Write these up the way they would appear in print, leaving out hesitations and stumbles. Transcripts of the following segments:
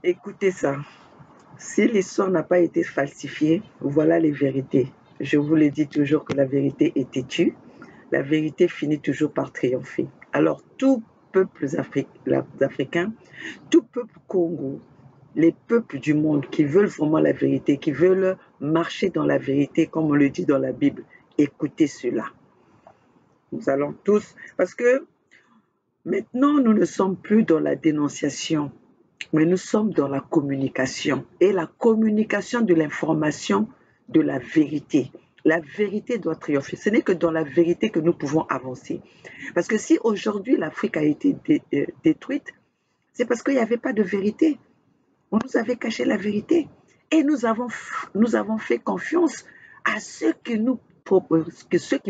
Écoutez ça. Si l'histoire n'a pas été falsifiée, voilà les vérités. Je vous le dis toujours que la vérité est têtue. La vérité finit toujours par triompher. Alors, tout peuple africain, tout peuple Congo, les peuples du monde qui veulent vraiment la vérité, qui veulent marcher dans la vérité, comme on le dit dans la Bible, écoutez cela. Nous allons tous, parce que maintenant, nous ne sommes plus dans la dénonciation, mais nous sommes dans la communication. Et la communication de l'information, de la vérité. La vérité doit triompher. Ce n'est que dans la vérité que nous pouvons avancer. Parce que si aujourd'hui l'Afrique a été détruite, c'est parce qu'il n'y avait pas de vérité. On nous avait caché la vérité. Et nous avons fait confiance à ceux qui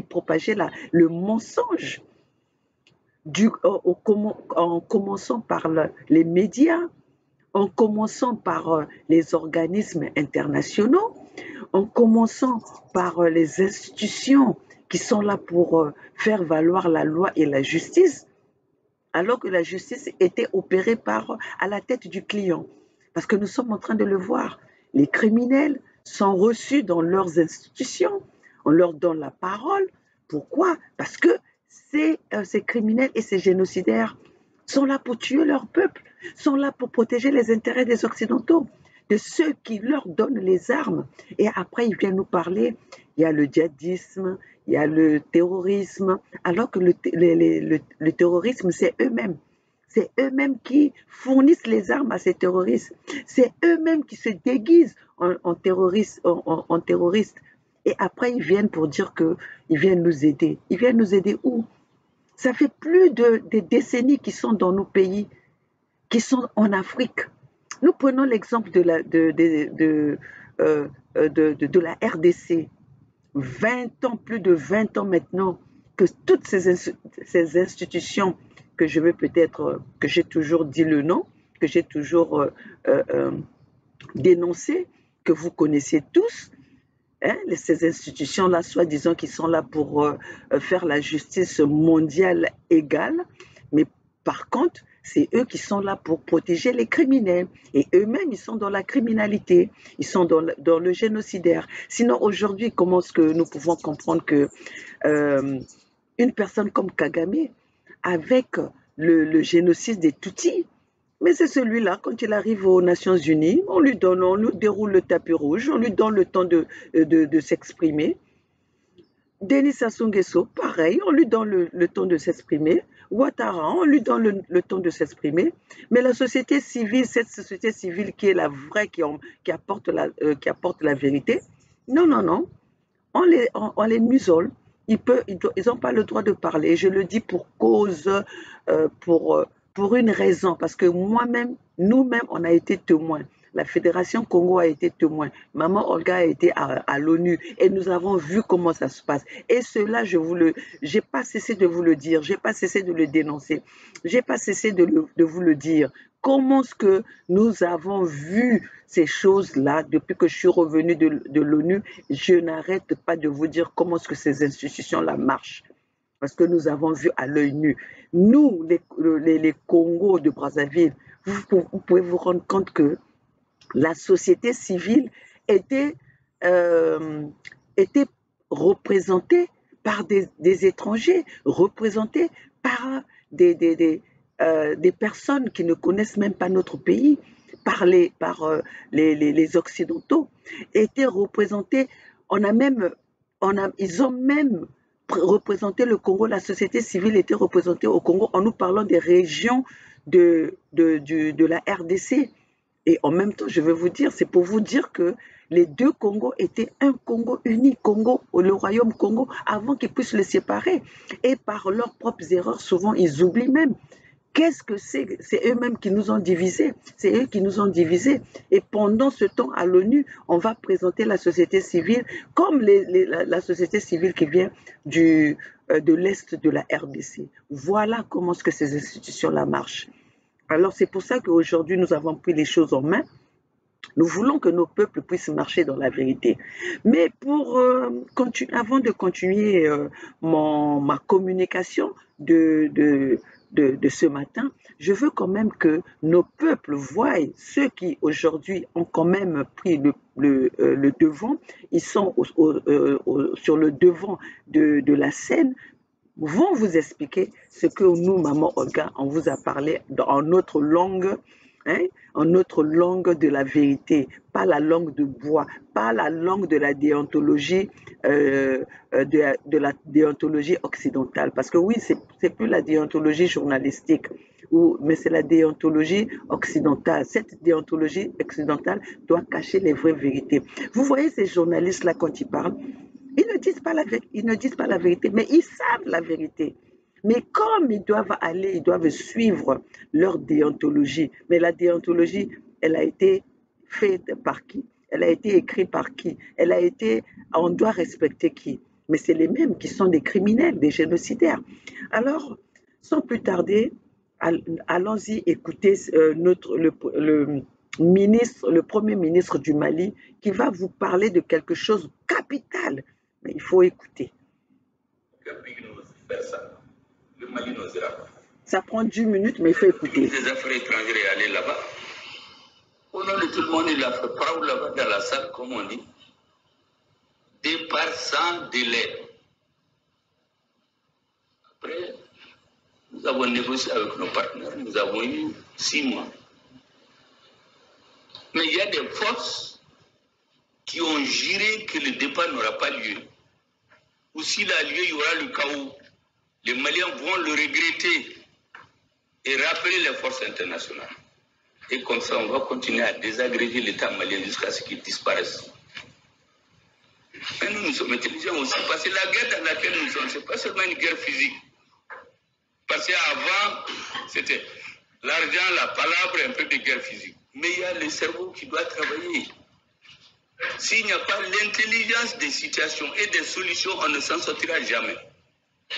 propageaient le mensonge. En commençant par les médias, en commençant par les organismes internationaux, en commençant par les institutions qui sont là pour faire valoir la loi et la justice, alors que la justice était opérée à la tête du client. Parce que nous sommes en train de le voir. Les criminels sont reçus dans leurs institutions. On leur donne la parole. Pourquoi? Parce que ces criminels et ces génocidaires sont là pour tuer leur peuple, sont là pour protéger les intérêts des Occidentaux, de ceux qui leur donnent les armes. Et après, ils viennent nous parler, il y a le djihadisme, il y a le terrorisme, alors que le terrorisme, c'est eux-mêmes. C'est eux-mêmes qui fournissent les armes à ces terroristes. C'est eux-mêmes qui se déguisent en terroristes. Et après, ils viennent pour dire qu'ils viennent nous aider. Ils viennent nous aider où? Ça fait plus de décennies qu'ils sont dans nos pays, qui sont en Afrique. Nous prenons l'exemple de la RDC. 20 ans, plus de 20 ans maintenant, que toutes ces institutions que je veux peut-être, que j'ai toujours dit le nom, que j'ai toujours dénoncé, que vous connaissez tous, hein, ces institutions-là, soi-disant, qui sont là pour faire la justice mondiale égale, mais par contre, c'est eux qui sont là pour protéger les criminels. Et eux-mêmes, ils sont dans la criminalité, ils sont dans le génocidaire. Sinon, aujourd'hui, comment est-ce que nous pouvons comprendre que une personne comme Kagame, avec le génocide des Tutsis, mais c'est celui-là, quand il arrive aux Nations Unies, on lui déroule le tapis rouge, on lui donne le temps de s'exprimer. Denis Sassou Nguesso, pareil, on lui donne le temps de s'exprimer. Ouattara, on lui donne le temps de s'exprimer. Mais la société civile, cette société civile qui est la vraie, qui apporte la vérité, non. On les musole. Ils n'ont pas le droit de parler. Et je le dis pour cause, pour une raison, parce que nous-mêmes, on a été témoins. La Fédération Congo a été témoin. Maman Olga a été à l'ONU et nous avons vu comment ça se passe. Et cela, j'ai pas cessé de vous le dire, j'ai pas cessé de le dénoncer, j'ai pas cessé de vous le dire. Comment est-ce que nous avons vu ces choses-là depuis que je suis revenue de l'ONU? Je n'arrête pas de vous dire comment est-ce que ces institutions-là marchent. Parce que nous avons vu à l'œil nu. Nous, les Congos de Brazzaville, vous pouvez vous rendre compte que la société civile était représentée par des étrangers, représentée par des personnes qui ne connaissent même pas notre pays, par les Occidentaux, étaient représentés. Ils ont même représenté le Congo, la société civile était représentée au Congo en nous parlant des régions de la RDC. Et en même temps, je veux vous dire, c'est pour vous dire que les deux Congos étaient un Congo uni, le royaume Congo, avant qu'ils puissent le séparer. Et par leurs propres erreurs, souvent, ils oublient même. Qu'est-ce que c'est? C'est eux-mêmes qui nous ont divisés. C'est eux qui nous ont divisés. Et pendant ce temps, à l'ONU, on va présenter la société civile comme la société civile qui vient de l'Est de la RDC. Voilà comment est-ce que ces institutions-là marchent. Alors c'est pour ça qu'aujourd'hui, nous avons pris les choses en main. Nous voulons que nos peuples puissent marcher dans la vérité. Mais avant de continuer ma communication, de ce matin, je veux quand même que nos peuples voient ceux qui aujourd'hui ont quand même pris le devant, ils sont sur le devant de la scène, vont vous expliquer ce que nous, Maman Olga, on vous a parlé en notre langue, hein, en notre langue de la vérité, pas la langue de bois, pas la langue de la déontologie, de la déontologie occidentale. Parce que oui, c'est plus la déontologie journalistique, mais c'est la déontologie occidentale. Cette déontologie occidentale doit cacher les vraies vérités. Vous voyez ces journalistes-là quand ils parlent, ils ne disent pas la vérité, mais ils savent la vérité. Mais comme ils doivent aller, ils doivent suivre leur déontologie. Mais la déontologie, elle a été faite par qui? Elle a été écrite par qui? On doit respecter qui? Mais c'est les mêmes qui sont des criminels, des génocidaires. Alors, sans plus tarder, allons-y écouter le premier ministre du Mali qui va vous parler de quelque chose de capital. Mais il faut écouter. Le Mali n'osera pas. Ça prend 10 minutes, mais il faut écouter. Les affaires étrangères est allé là-bas. Au nom de tout le monde, il a fait parole là-bas dans la salle, comme on dit. Départ sans délai. Après, nous avons négocié avec nos partenaires. Nous avons eu 6 mois. Mais il y a des forces qui ont juré que le départ n'aura pas lieu. Ou s'il a lieu, il y aura le chaos. Les Maliens vont le regretter et rappeler les forces internationales. Et comme ça, on va continuer à désagréger l'État malien jusqu'à ce qu'il disparaisse. Mais nous sommes intelligents aussi, parce que la guerre dans laquelle nous sommes, ce n'est pas seulement une guerre physique. Parce qu'avant, c'était l'argent, la palabre, un peu de guerre physique. Mais il y a le cerveau qui doit travailler. S'il n'y a pas l'intelligence des situations et des solutions, on ne s'en sortira jamais.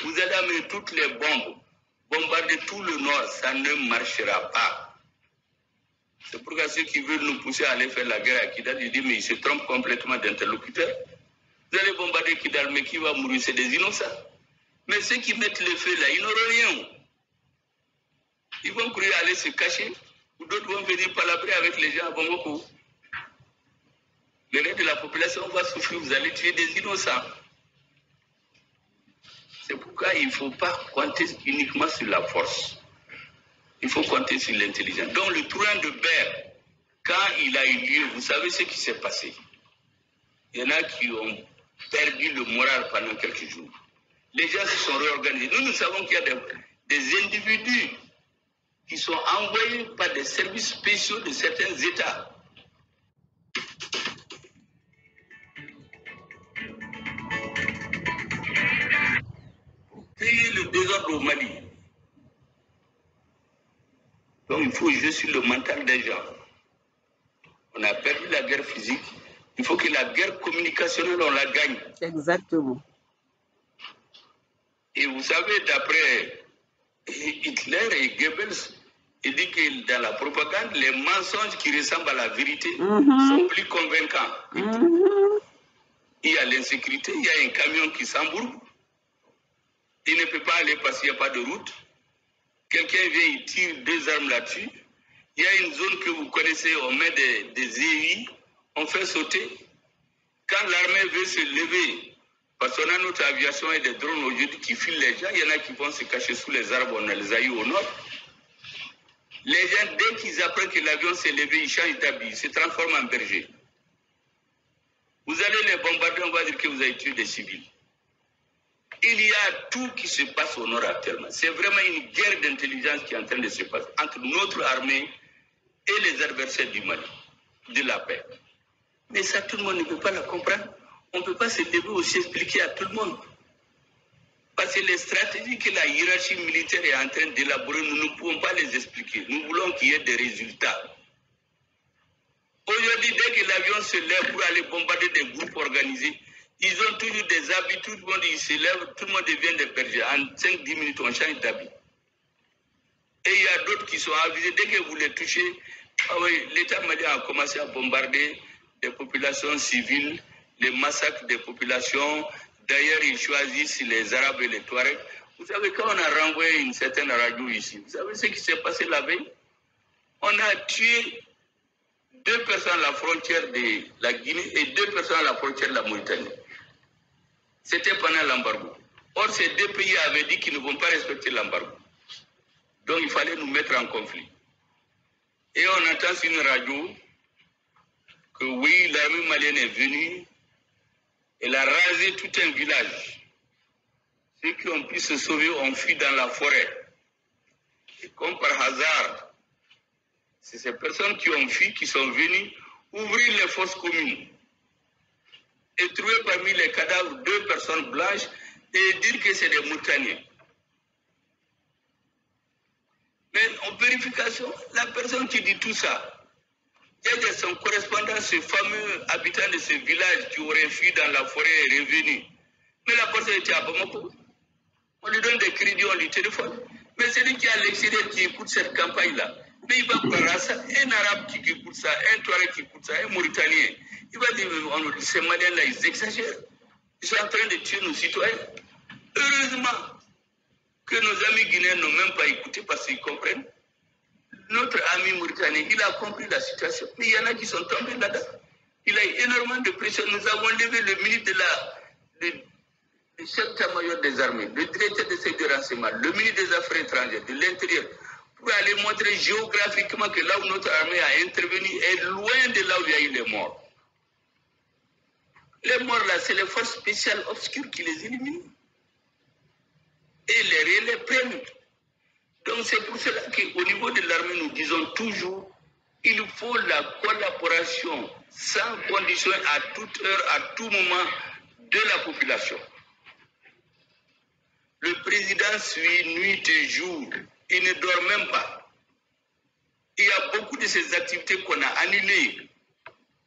Vous allez amener toutes les bombes, bombarder tout le nord, ça ne marchera pas. C'est pourquoi ceux qui veulent nous pousser à aller faire la guerre à Kidal, ils disent mais ils se trompent complètement d'interlocuteur. Vous allez bombarder Kidal, mais qui va mourir? C'est des innocents. Mais ceux qui mettent le feu là, ils n'auront rien. Ils vont courir aller se cacher, ou d'autres vont venir palabrer avec les gens à Bamako. Le reste de la population va souffrir, vous allez tuer des innocents. C'est pourquoi il ne faut pas compter uniquement sur la force. Il faut compter sur l'intelligence. Donc le tournant de Berre, quand il a eu lieu, vous savez ce qui s'est passé. Il y en a qui ont perdu le moral pendant quelques jours. Les gens se sont réorganisés. Nous savons qu'il y a des individus qui sont envoyés par des services spéciaux de certains États. Créer le désordre au Mali. Donc il faut jouer sur le mental des gens. On a perdu la guerre physique. Il faut que la guerre communicationnelle, on la gagne. Exactement. Et vous savez, d'après Hitler et Goebbels, il dit que dans la propagande, les mensonges qui ressemblent à la vérité sont plus convaincants. Il y a l'insécurité, il y a un camion qui s'embourbe. Il ne peut pas aller parce qu'il n'y a pas de route. Quelqu'un vient, il tire 2 armes là-dessus. Il y a une zone que vous connaissez, on met des EI, on fait sauter. Quand l'armée veut se lever, parce qu'on a notre aviation et des drones aujourd'hui qui filent les gens, il y en a qui vont se cacher sous les arbres, on les a eu au nord. Les gens, dès qu'ils apprennent que l'avion s'est levé, ils changent d'habit, ils se transforment en berger. Vous allez les bombarder, on va dire que vous avez tué des civils. Il y a tout qui se passe au nord actuellement. C'est vraiment une guerre d'intelligence qui est en train de se passer entre notre armée et les adversaires du Mali, de la paix. Mais ça, tout le monde ne peut pas la comprendre. On ne peut pas se lever aussi expliquer à tout le monde. Parce que les stratégies que la hiérarchie militaire est en train d'élaborer, nous ne pouvons pas les expliquer. Nous voulons qu'il y ait des résultats. Aujourd'hui, dès que l'avion se lève pour aller bombarder des groupes organisés, ils ont toujours des habits, tout le monde il se lève, tout le monde devient des bergers. En 5-10 minutes, on change d'habit. Et il y a d'autres qui sont avisés, dès que vous les touchez, l'État malien a commencé à bombarder des populations civiles, les massacres des populations. D'ailleurs, ils choisissent les Arabes et les Touaregs. Vous savez, quand on a renvoyé une certaine radio ici, vous savez ce qui s'est passé la veille? On a tué 2 personnes à la frontière de la Guinée et 2 personnes à la frontière de la Mauritanie. C'était pendant l'embargo. Or, ces 2 pays avaient dit qu'ils ne vont pas respecter l'embargo. Donc, il fallait nous mettre en conflit. Et on entend sur une radio que oui, l'armée malienne est venue, elle a rasé tout un village. Ceux qui ont pu se sauver ont fui dans la forêt. Et comme par hasard, c'est ces personnes qui ont fui qui sont venues ouvrir les fosses communes et trouver parmi les cadavres 2 personnes blanches et dire que c'est des Mauritaniens. Mais en vérification, la personne qui dit tout ça, il y a son correspondant, ce fameux habitant de ce village qui aurait fui dans la forêt et revenu. Mais la personne était à Bamako. On lui donne des crédits, on lui téléphone. Mais celui qui est à l'extérieur qui écoute cette campagne-là, mais il va prendre ça, un arabe qui écoute ça, un touareg qui écoute ça, un mauritanien. Il va dire, ces Maliens-là, ils exagèrent. Ils sont en train de tuer nos citoyens. Heureusement que nos amis guinéens n'ont même pas écouté parce qu'ils comprennent. Notre ami mauritanien, il a compris la situation. Mais il y en a qui sont tombés là-dedans. Il a eu énormément de pression. Nous avons levé le ministre le chef d'état-major des armées, le directeur de service de renseignement, le ministre des Affaires étrangères, de l'Intérieur, pour aller montrer géographiquement que là où notre armée a intervenu est loin de là où il y a eu les morts. Les morts là, c'est les forces spéciales obscures qui les éliminent. Et les relais prennent. Donc c'est pour cela qu'au niveau de l'armée, nous disons toujours, il faut la collaboration sans condition à toute heure, à tout moment de la population. Le président suit nuit et jour, il ne dort même pas. Il y a beaucoup de ces activités qu'on a annulées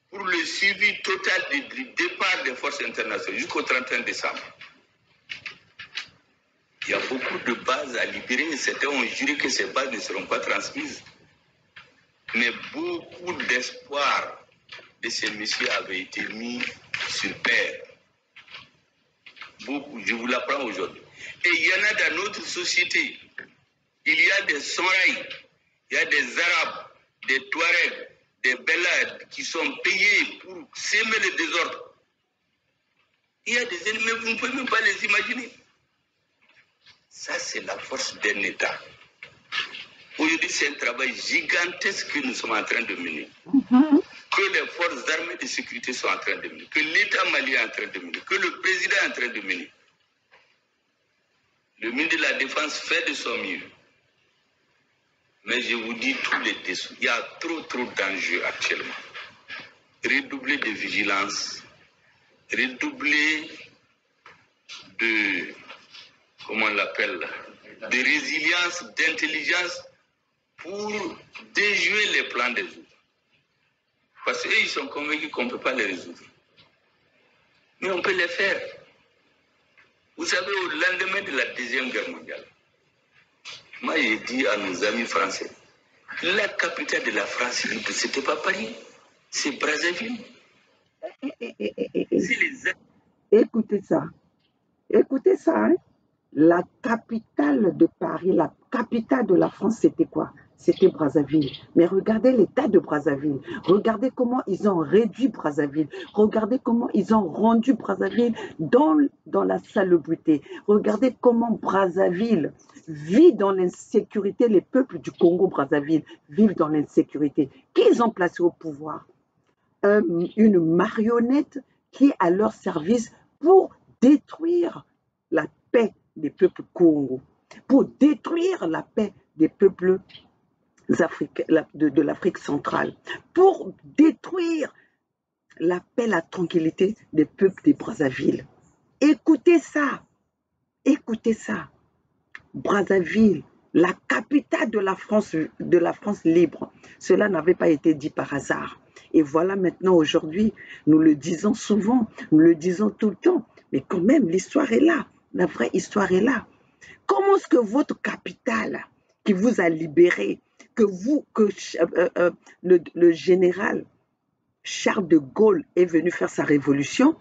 pour le suivi total du départ des forces internationales jusqu'au 31 décembre. Il y a beaucoup de bases à libérer et certains ont juré que ces bases ne seront pas transmises. Mais beaucoup d'espoir de ces messieurs avaient été mis sur terre. Beaucoup, je vous l'apprends aujourd'hui. Et il y en a dans notre société. Il y a des Sonraïs, il y a des Arabes, des Touaregs, des Belades qui sont payés pour s'aimer le désordre. Il y a des ennemis, vous ne pouvez même pas les imaginer. Ça, c'est la force d'un État. Aujourd'hui, c'est un travail gigantesque que nous sommes en train de mener. Que les forces armées de sécurité sont en train de mener. Que l'État malien est en train de mener. Que le président est en train de mener. Le ministre de la Défense fait de son mieux. Mais je vous dis tous les dessous. Il y a trop d'enjeux actuellement. Redoubler de vigilance. Redoubler de... comment on l'appelle, de résilience, d'intelligence pour déjouer les plans des autres. Parce qu'eux, ils sont convaincus qu'on ne peut pas les résoudre. Mais on peut les faire. Vous savez, au lendemain de la Deuxième Guerre mondiale, moi j'ai dit à nos amis français, la capitale de la France libre, ce n'était pas Paris, c'est Brazzaville. Écoutez ça. Écoutez ça, hein? La capitale de Paris, la capitale de la France, c'était quoi? C'était Brazzaville. Mais regardez l'état de Brazzaville. Regardez comment ils ont réduit Brazzaville. Regardez comment ils ont rendu Brazzaville dans la salubrité. Regardez comment Brazzaville vit dans l'insécurité. Les peuples du Congo-Brazzaville vivent dans l'insécurité. Qui ils ont placé au pouvoir? Une marionnette qui est à leur service pour détruire la paix des peuples Congo, pour détruire la paix des peuples africains, de l'Afrique centrale, pour détruire la paix, la tranquillité des peuples de Brazzaville. Écoutez ça, écoutez ça. Brazzaville, la capitale de la France libre. Cela n'avait pas été dit par hasard. Et voilà maintenant aujourd'hui, nous le disons souvent, nous le disons tout le temps, mais quand même l'histoire est là. La vraie histoire est là. Comment est-ce que votre capitale qui vous a libéré, que le général Charles de Gaulle est venu faire sa révolution,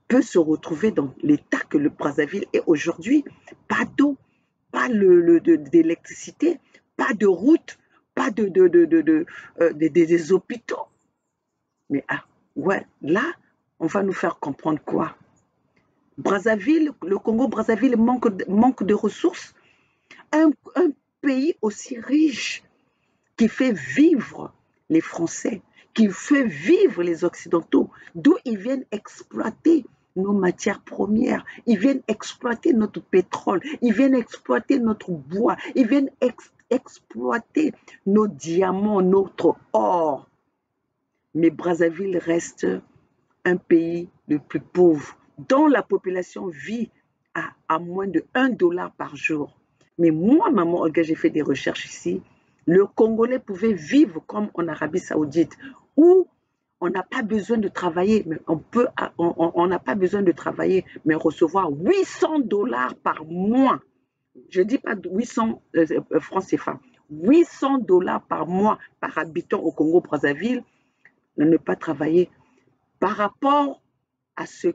peut se retrouver dans l'état que le Brazzaville est aujourd'hui? Pas d'eau, pas d'électricité, pas de route, pas des hôpitaux. Mais ouais, là, on va nous faire comprendre quoi? Brazzaville, le Congo-Brazzaville manque de ressources. Un pays aussi riche qui fait vivre les Français, qui fait vivre les Occidentaux, d'où ils viennent exploiter nos matières premières, ils viennent exploiter notre pétrole, ils viennent exploiter notre bois, ils viennent exploiter nos diamants, notre or. Mais Brazzaville reste un pays le plus pauvre, dont la population vit à moins de $1 par jour. Mais moi, maman Olga, j'ai fait des recherches ici. Le Congolais pouvait vivre comme en Arabie Saoudite, où on n'a pas besoin de travailler, mais on n'a pas besoin de travailler, mais recevoir $800 par mois. Je ne dis pas 800 francs CFA, $800 par mois par habitant au Congo-Brazzaville, ne pas travailler par rapport à ce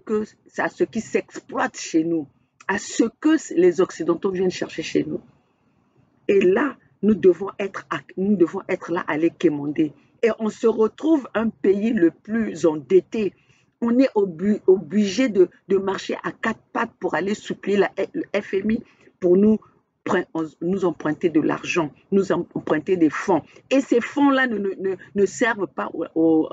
qui s'exploite chez nous, à ce que les Occidentaux viennent chercher chez nous. Et là, nous devons être là à les quémander. Et on se retrouve un pays le plus endetté. On est obligé de marcher à 4 pattes pour aller supplier le FMI pour nous emprunter de l'argent, nous emprunter des fonds. Et ces fonds-là ne servent pas au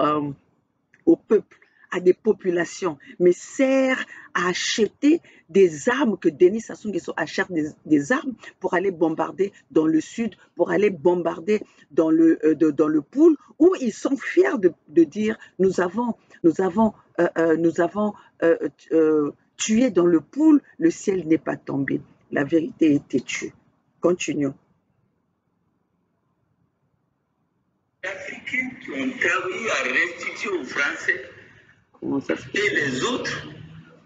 peuple, à des populations, mais sert à acheter des armes, que Denis Sassou Nguesso achète des armes pour aller bombarder dans le sud, pour aller bombarder dans le Pool, où ils sont fiers de dire nous avons tué dans le Pool, le ciel n'est pas tombé. La vérité est têtue. Continuons. Les Africains qui ont travaillé à restituer aux Français et les autres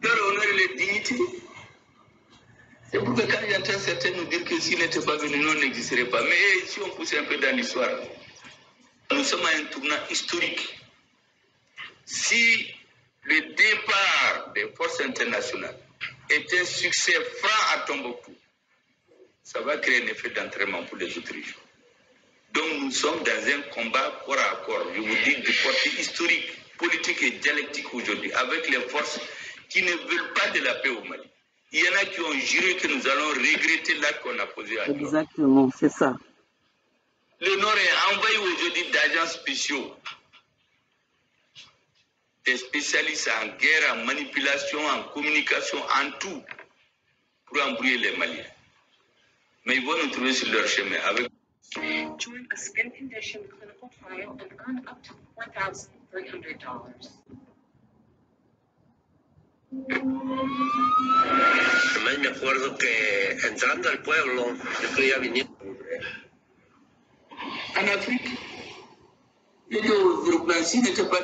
leur honneur et leur dignité. C'est pour que quand j'entends certains nous dire que s'ils n'étaient pas venus, nous on n'existerait pas. Mais si on pousse un peu dans l'histoire, nous sommes à un tournant historique. Si le départ des forces internationales est un succès franc à Tombouctou, ça va créer un effet d'entraînement pour les autres régions. Donc nous sommes dans un combat corps à corps, je vous dis, de portée historique, politique et dialectique aujourd'hui, avec les forces qui ne veulent pas de la paix au Mali. Il y en a qui ont juré que nous allons regretter l'acte qu'on a posé à Nord. Exactement, c'est ça. Le Nord est envahi aujourd'hui d'agents spéciaux, des spécialistes en guerre, en manipulation, en communication, en tout, pour embrouiller les Maliens. Mais ils vont nous trouver sur leur chemin avec. Join a skin condition clinical trial and earn up to $1,300. Además me acuerdo que entrando al pueblo, yo quería venir. En Afrique, les Européens, s'ils n'étaient pas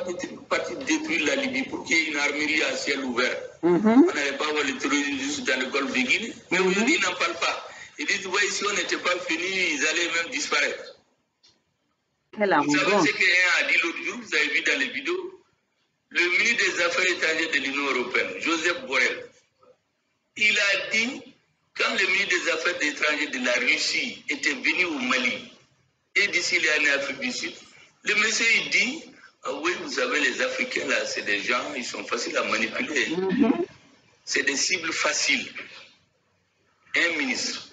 partis détruire la Libye pour qu'il y ait une armerie à ciel ouvert, on n'allait pas voir les terroristes juste dans le golfe de Guinée. Mais aujourd'hui, ils n'en parlent pas. Ils disent, ouais, si on n'était pas fini, ils allaient même disparaître. Vous savez ce qu'un a dit l'autre jour, vous avez vu dans les vidéos, le ministre des Affaires étrangères de l'Union européenne, Joseph Borrell, il a dit, quand le ministre des Affaires étrangères de la Russie était venu au Mali, et d'ici il est allé en Afrique du Sud, le monsieur il dit, ah oui, vous savez, les Africains là, c'est des gens, ils sont faciles à manipuler. C'est des cibles faciles. Un ministre,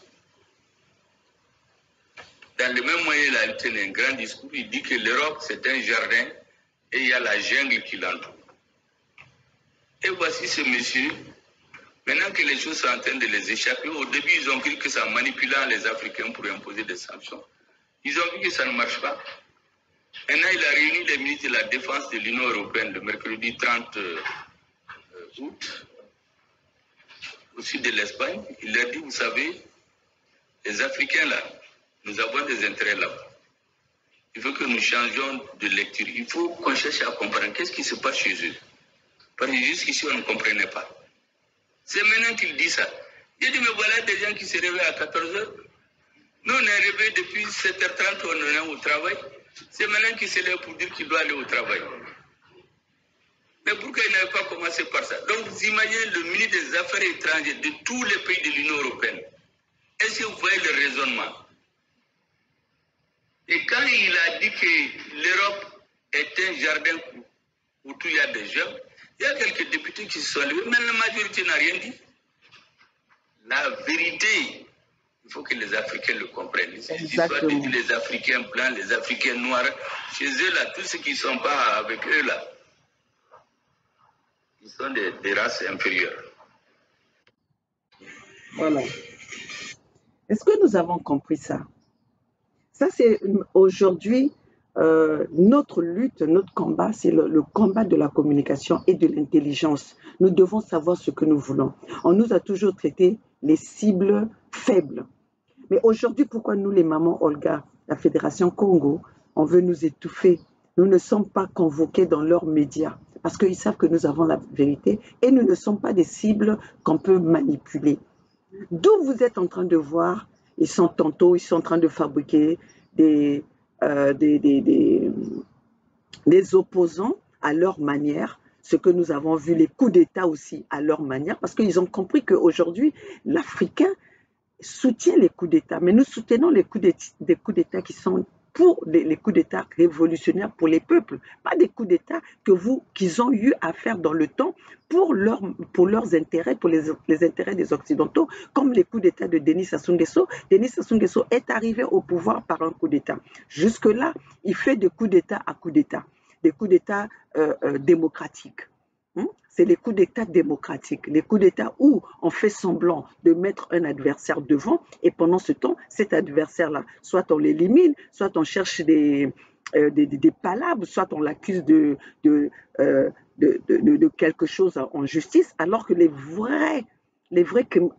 dans le même moyen, il a tenu un grand discours, il dit que l'Europe c'est un jardin et il y a la jungle qui l'entoure. Et voici ce monsieur, maintenant que les choses sont en train de les échapper, au début ils ont cru que ça manipulant les Africains pour imposer des sanctions. Ils ont vu que ça ne marche pas. Maintenant, il a réuni les ministres de la Défense de l'Union européenne le mercredi 30 août, au sud de l'Espagne. Il leur dit, vous savez, les Africains là, nous avons des intérêts là-bas. Il faut que nous changions de lecture. Il faut qu'on cherche à comprendre qu'est-ce qui se passe chez eux. Parce que jusqu'ici, on ne comprenait pas. C'est maintenant qu'il dit ça. Il dit, mais voilà des gens qui se réveillent à 14h. Nous, on est réveillés depuis 7h30, on est au travail. C'est maintenant qu'il se lève pour dire qu'il doit aller au travail. Mais pourquoi il n'avait pas commencé par ça? Donc, vous imaginez le ministre des Affaires étrangères de tous les pays de l'Union européenne Est-ce que vous voyez le raisonnement? Et quand il a dit que l'Europe est un jardin où il y a des jeunes, il y a quelques députés qui se sont levés, mais la majorité n'a rien dit. La vérité, il faut que les Africains le comprennent. L'histoire de les Africains blancs, les Africains noirs, chez eux là, tous ceux qui ne sont pas avec eux là, ils sont des races inférieures. Voilà. Est-ce que nous avons compris ça? Ça, c'est aujourd'hui notre lutte, notre combat, c'est le combat de la communication et de l'intelligence. Nous devons savoir ce que nous voulons. On nous a toujours traité les cibles faibles. Mais aujourd'hui, pourquoi nous, les mamans Olga, la Fédération Congo, on veut nous étouffer? Nous ne sommes pas convoqués dans leurs médias parce qu'ils savent que nous avons la vérité et nous ne sommes pas des cibles qu'on peut manipuler. D'où vous êtes en train de voir, ils sont en train de fabriquer des opposants à leur manière, ce que nous avons vu, les coups d'État aussi à leur manière, parce qu'ils ont compris qu'aujourd'hui, l'Africain soutient les coups d'État, mais nous soutenons les coups d'État qui sont pour les coups d'État révolutionnaires pour les peuples, pas des coups d'État qu'ils ont eu à faire dans le temps pour leurs intérêts, pour les intérêts des Occidentaux, comme les coups d'État de Denis Sassou Nguesso. Denis Sassou Nguesso est arrivé au pouvoir par un coup d'État. Jusque-là, il fait des coups d'État à coups d'État, des coups d'État démocratiques. C'est les coups d'État démocratiques, les coups d'État où on fait semblant de mettre un adversaire devant et pendant ce temps, cet adversaire-là, soit on l'élimine, soit on cherche des palabres, soit on l'accuse de quelque chose en justice, alors que les vrais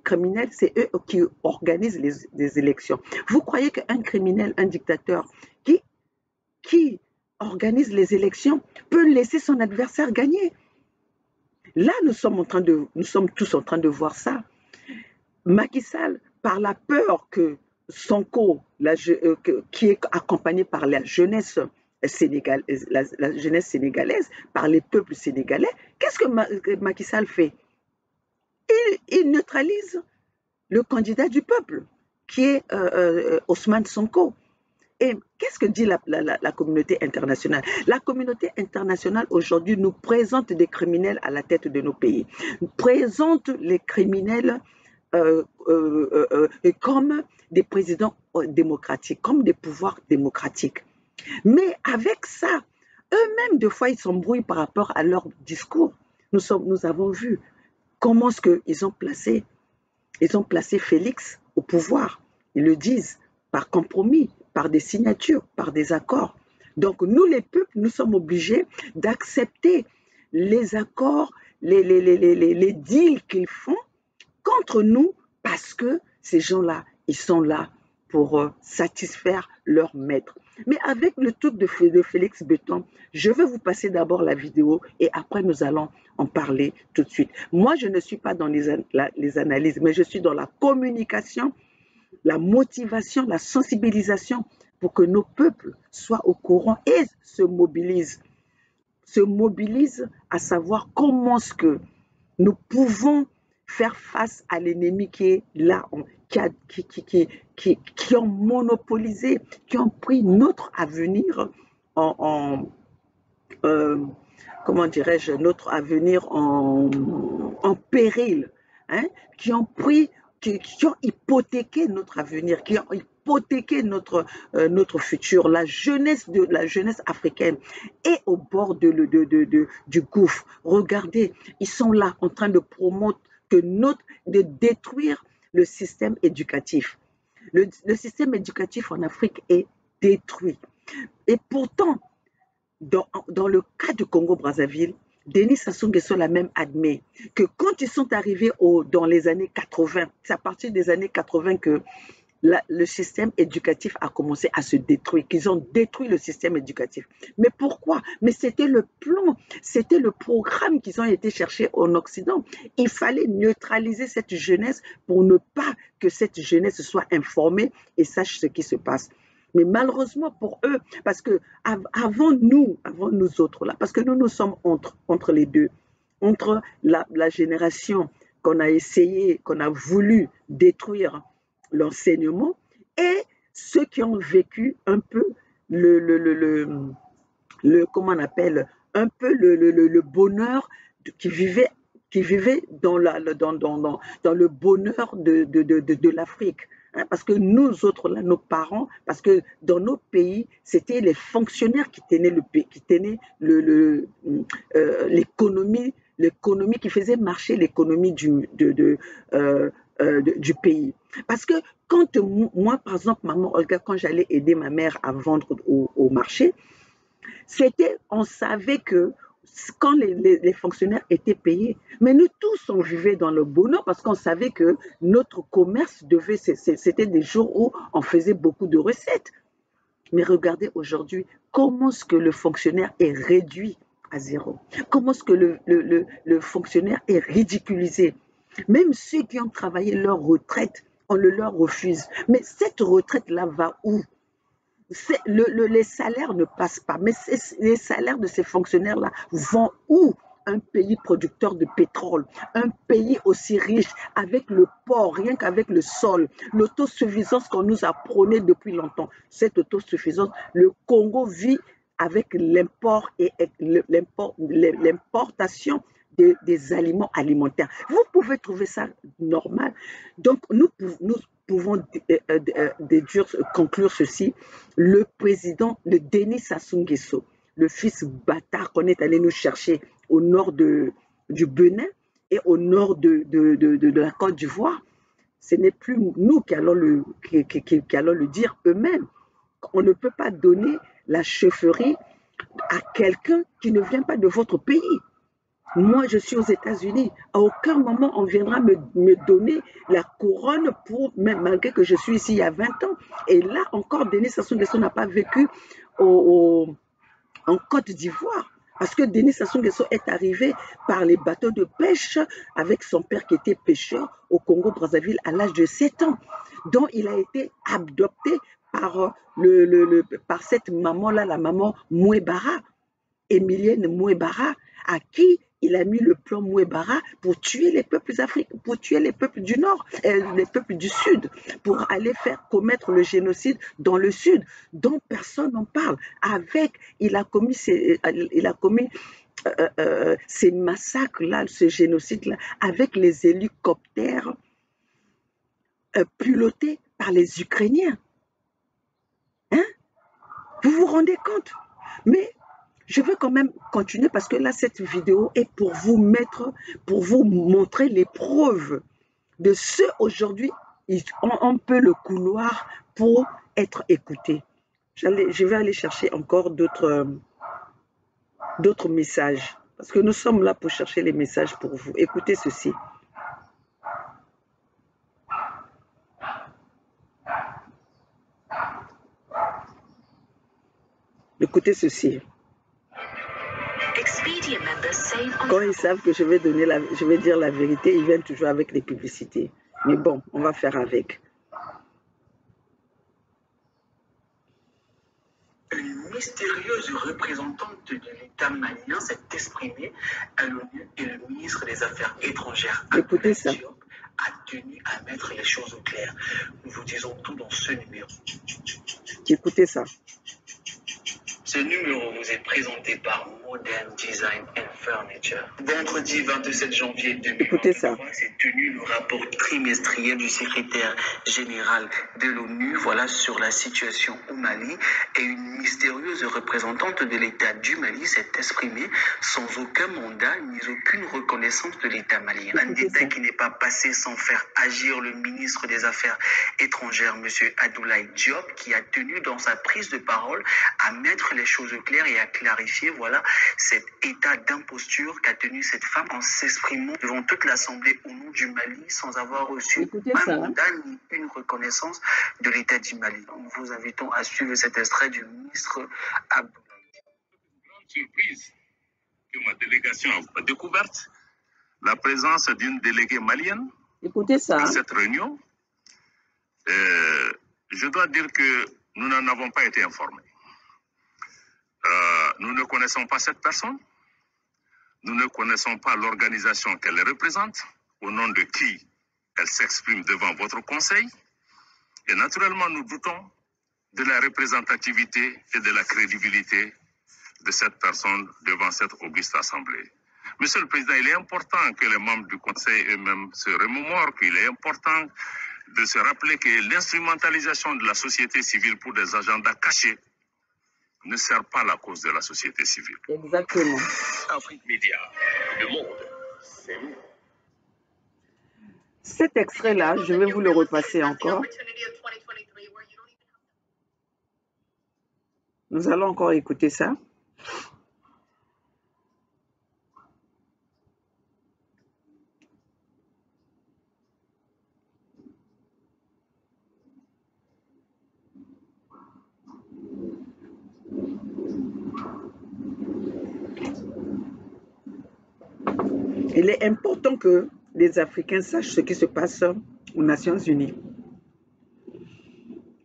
criminels, c'est eux qui organisent les élections. Vous croyez qu'un criminel, un dictateur qui organise les élections peut laisser son adversaire gagner? Là, nous sommes tous en train de voir ça. Macky Sall, par la peur que Sonko, qui est accompagné par la jeunesse sénégalaise, par les peuples sénégalais, qu'est-ce que Macky Sall fait? Il neutralise le candidat du peuple, qui est Ousmane Sonko. Et qu'est-ce que dit la communauté internationale? La communauté internationale aujourd'hui nous présente des criminels à la tête de nos pays, nous présente les criminels comme des présidents démocratiques, comme des pouvoirs démocratiques. Mais avec ça, eux-mêmes, des fois, ils s'embrouillent par rapport à leur discours. Nous avons vu comment est-ce qu'ils ont placé Félix au pouvoir. Ils le disent par compromis, par des signatures, par des accords. Donc nous, les peuples, nous sommes obligés d'accepter les accords, les deals qu'ils font contre nous, parce que ces gens-là, ils sont là pour satisfaire leur maître. Mais avec le truc de Félix Béton, je vais vous passer d'abord la vidéo et après nous allons en parler tout de suite. Moi, je ne suis pas dans les analyses, mais je suis dans la communication, la motivation, la sensibilisation pour que nos peuples soient au courant et se mobilisent à savoir comment est-ce que nous pouvons faire face à l'ennemi qui est là, qui ont monopolisé, qui ont pris notre avenir comment dirais-je, notre avenir en péril, hein, qui ont hypothéqué notre avenir, qui ont hypothéqué notre futur. La jeunesse africaine est au bord du gouffre. Regardez, ils sont là en train de promouvoir de détruire le système éducatif. Le système éducatif en Afrique est détruit. Et pourtant, dans le cas du Congo-Brazzaville, Denis Sassou Nguesso l'a même admis que quand ils sont arrivés dans les années 80, c'est à partir des années 80 que le système éducatif a commencé à se détruire, qu'ils ont détruit le système éducatif. Mais pourquoi? Mais c'était le plan, c'était le programme qu'ils ont été chercher en Occident. Il fallait neutraliser cette jeunesse pour ne pas que cette jeunesse soit informée et sache ce qui se passe. Mais malheureusement pour eux, parce que avant nous autres là, parce que nous sommes entre les deux, entre la génération qu'on a voulu détruire l'enseignement, et ceux qui ont vécu un peu comment on appelle, un peu le bonheur qui vivait dans le bonheur de l'Afrique. Hein, parce que nous autres, là, nos parents, parce que dans nos pays, c'était les fonctionnaires qui tenaient le pays, qui tenaient l'économie, qui faisait marcher l'économie du pays. Parce que quand moi, par exemple, maman Olga, quand j'allais aider ma mère à vendre au marché, on savait que quand les fonctionnaires étaient payés, mais nous tous, on vivait dans le bonheur parce qu'on savait que notre commerce c'était des jours où on faisait beaucoup de recettes. Mais regardez aujourd'hui, comment est-ce que le fonctionnaire est réduit à zéro? Comment est-ce que le fonctionnaire est ridiculisé? Même ceux qui ont travaillé leur retraite, on le leur refuse. Mais cette retraite-là va où? Les salaires ne passent pas, mais les salaires de ces fonctionnaires-là vont où? Un pays producteur de pétrole, un pays aussi riche, avec le port, rien qu'avec le sol, l'autosuffisance qu'on nous a prônée depuis longtemps. Cette autosuffisance, le Congo vit avec l'importation des aliments alimentaires. Vous pouvez trouver ça normal. Donc, nous pouvons conclure ceci. Le président, le Denis Sassou Nguesso, le fils bâtard qu'on est allé nous chercher au nord du Bénin et au nord de la Côte d'Ivoire, ce n'est plus nous qui allons le dire eux-mêmes. On ne peut pas donner la chefferie à quelqu'un qui ne vient pas de votre pays. Moi, je suis aux États-Unis. À aucun moment, on viendra me donner la couronne malgré que je suis ici il y a 20 ans. Et là encore, Denis Sassou Nguesso n'a pas vécu en Côte d'Ivoire. Parce que Denis Sassou Nguesso est arrivé par les bateaux de pêche avec son père qui était pêcheur au Congo-Brazzaville à l'âge de 7 ans. Donc, il a été adopté par cette maman-là, la maman Mouebara, Emilienne Mouebara, à qui il a mis le plan Mouebara pour tuer les peuples africains, pour tuer les peuples du Nord, les peuples du Sud, pour aller faire commettre le génocide dans le Sud, dont personne n'en parle. Il a commis ces massacres-là, ce génocide-là, avec les hélicoptères pilotés par les Ukrainiens. Hein? Vous vous rendez compte? Mais je veux quand même continuer parce que là, cette vidéo est pour vous montrer les preuves de ceux aujourd'hui, ils ont un peu le couloir pour être écoutés. Je vais aller chercher encore d'autres messages parce que nous sommes là pour chercher les messages pour vous. Écoutez ceci. Écoutez ceci. Quand ils savent que je vais dire la vérité, ils viennent toujours avec les publicités. Mais bon, on va faire avec. Une mystérieuse représentante de l'État malien s'est exprimée à l'ONU et le ministre des Affaires étrangères, écoutez ça, a tenu à mettre les choses au clair. Nous vous disons tout dans ce numéro. Écoutez ça. Ce numéro vous est présenté par Modern Design and Furniture. Vendredi 27 janvier 2023 s'est tenu le rapport trimestriel du secrétaire général de l'ONU sur la situation au Mali, et une mystérieuse représentante de l'État du Mali s'est exprimée sans aucun mandat ni aucune reconnaissance de l'État malien. Un détail qui n'est pas passé sans faire agir le ministre des Affaires étrangères, M. Abdoulaye Diop, qui a tenu dans sa prise de parole à mettre les choses claires et à clarifier cet état d'imposture qu'a tenu cette femme en s'exprimant devant toute l'Assemblée au nom du Mali sans avoir reçu un mandat ni une reconnaissance de l'État du Mali. Nous vous invitons à suivre cet extrait du ministre Abdoulaye. Grande surprise que ma délégation a découverte la présence d'une déléguée malienne à cette réunion. Je dois dire que nous n'en avons pas été informés. Nous ne connaissons pas cette personne. Nous ne connaissons pas l'organisation qu'elle représente, au nom de qui elle s'exprime devant votre conseil. Et naturellement, nous doutons de la représentativité et de la crédibilité de cette personne devant cette auguste assemblée. Monsieur le Président, il est important que les membres du Conseil eux-mêmes se remémorent qu'il est important de se rappeler que l'instrumentalisation de la société civile pour des agendas cachés ne sert pas la cause de la société civile. Exactement. Afrique Média, le monde, c'est nous. Cet extrait-là, je vais vous le repasser encore. Nous allons encore écouter ça. Il est important que les Africains sachent ce qui se passe aux Nations Unies.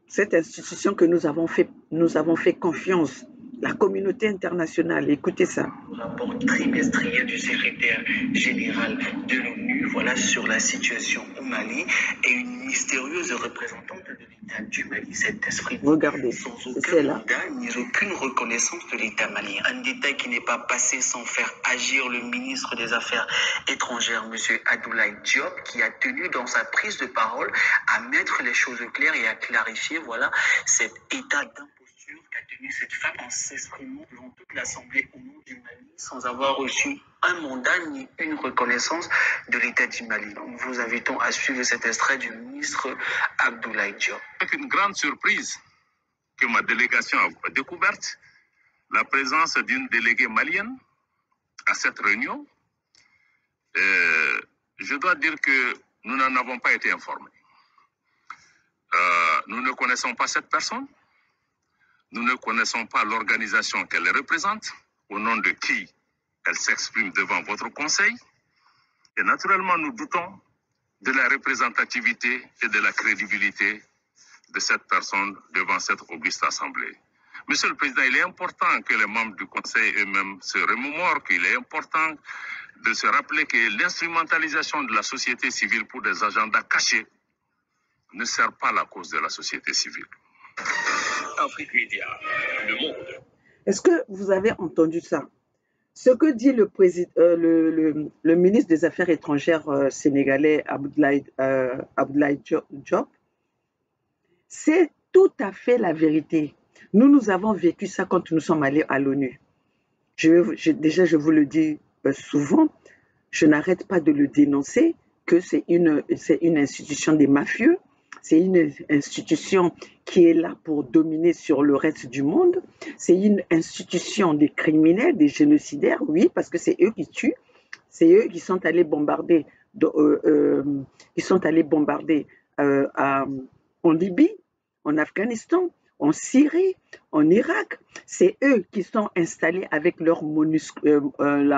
Cette institution que nous avons fait confiance, la communauté internationale, écoutez ça. Rapport trimestriel du secrétaire général de l'ONU, voilà, sur la situation au Mali, et une mystérieuse représentante de l'État du Mali, cet esprit. Regardez, sans c'est aucun là. mandat ni aucune reconnaissance de l'État malien. Un détail qui n'est pas passé sans faire agir le ministre des Affaires étrangères, M. Abdoulaye Diop, qui a tenu dans sa prise de parole à mettre les choses claires et à clarifier, voilà, cet état d'imposture qu'a tenu cette femme en s'exprimant devant toute l'Assemblée au nom du Mali sans avoir reçu un mandat ni une reconnaissance de l'État du Mali. Nous vous invitons à suivre cet extrait du ministre Abdoulaye Diop. Avec une grande surprise que ma délégation a découverte, la présence d'une déléguée malienne à cette réunion, je dois dire que nous n'en avons pas été informés. Nous ne connaissons pas cette personne. Nous ne connaissons pas l'organisation qu'elle représente, au nom de qui elle s'exprime devant votre conseil. Et naturellement, nous doutons de la représentativité et de la crédibilité de cette personne devant cette auguste assemblée. Monsieur le Président, il est important que les membres du Conseil eux-mêmes se remémorent qu'il est important de se rappeler que l'instrumentalisation de la société civile pour des agendas cachés ne sert pas la cause de la société civile. Afrique Média, le monde. Est-ce que vous avez entendu ça? Ce que dit le ministre des Affaires étrangères sénégalais Abdoulaye Diop, c'est tout à fait la vérité. Nous avons vécu ça quand nous sommes allés à l'ONU. Déjà, je vous le dis souvent, je n'arrête pas de le dénoncer, que c'est une institution des mafieux, c'est une institution qui est là pour dominer sur le reste du monde, c'est une institution des criminels, des génocidaires, oui, parce que c'est eux qui tuent, c'est eux qui sont allés bombarder, en Libye, en Afghanistan, en Syrie, en Irak. C'est eux qui sont installés avec la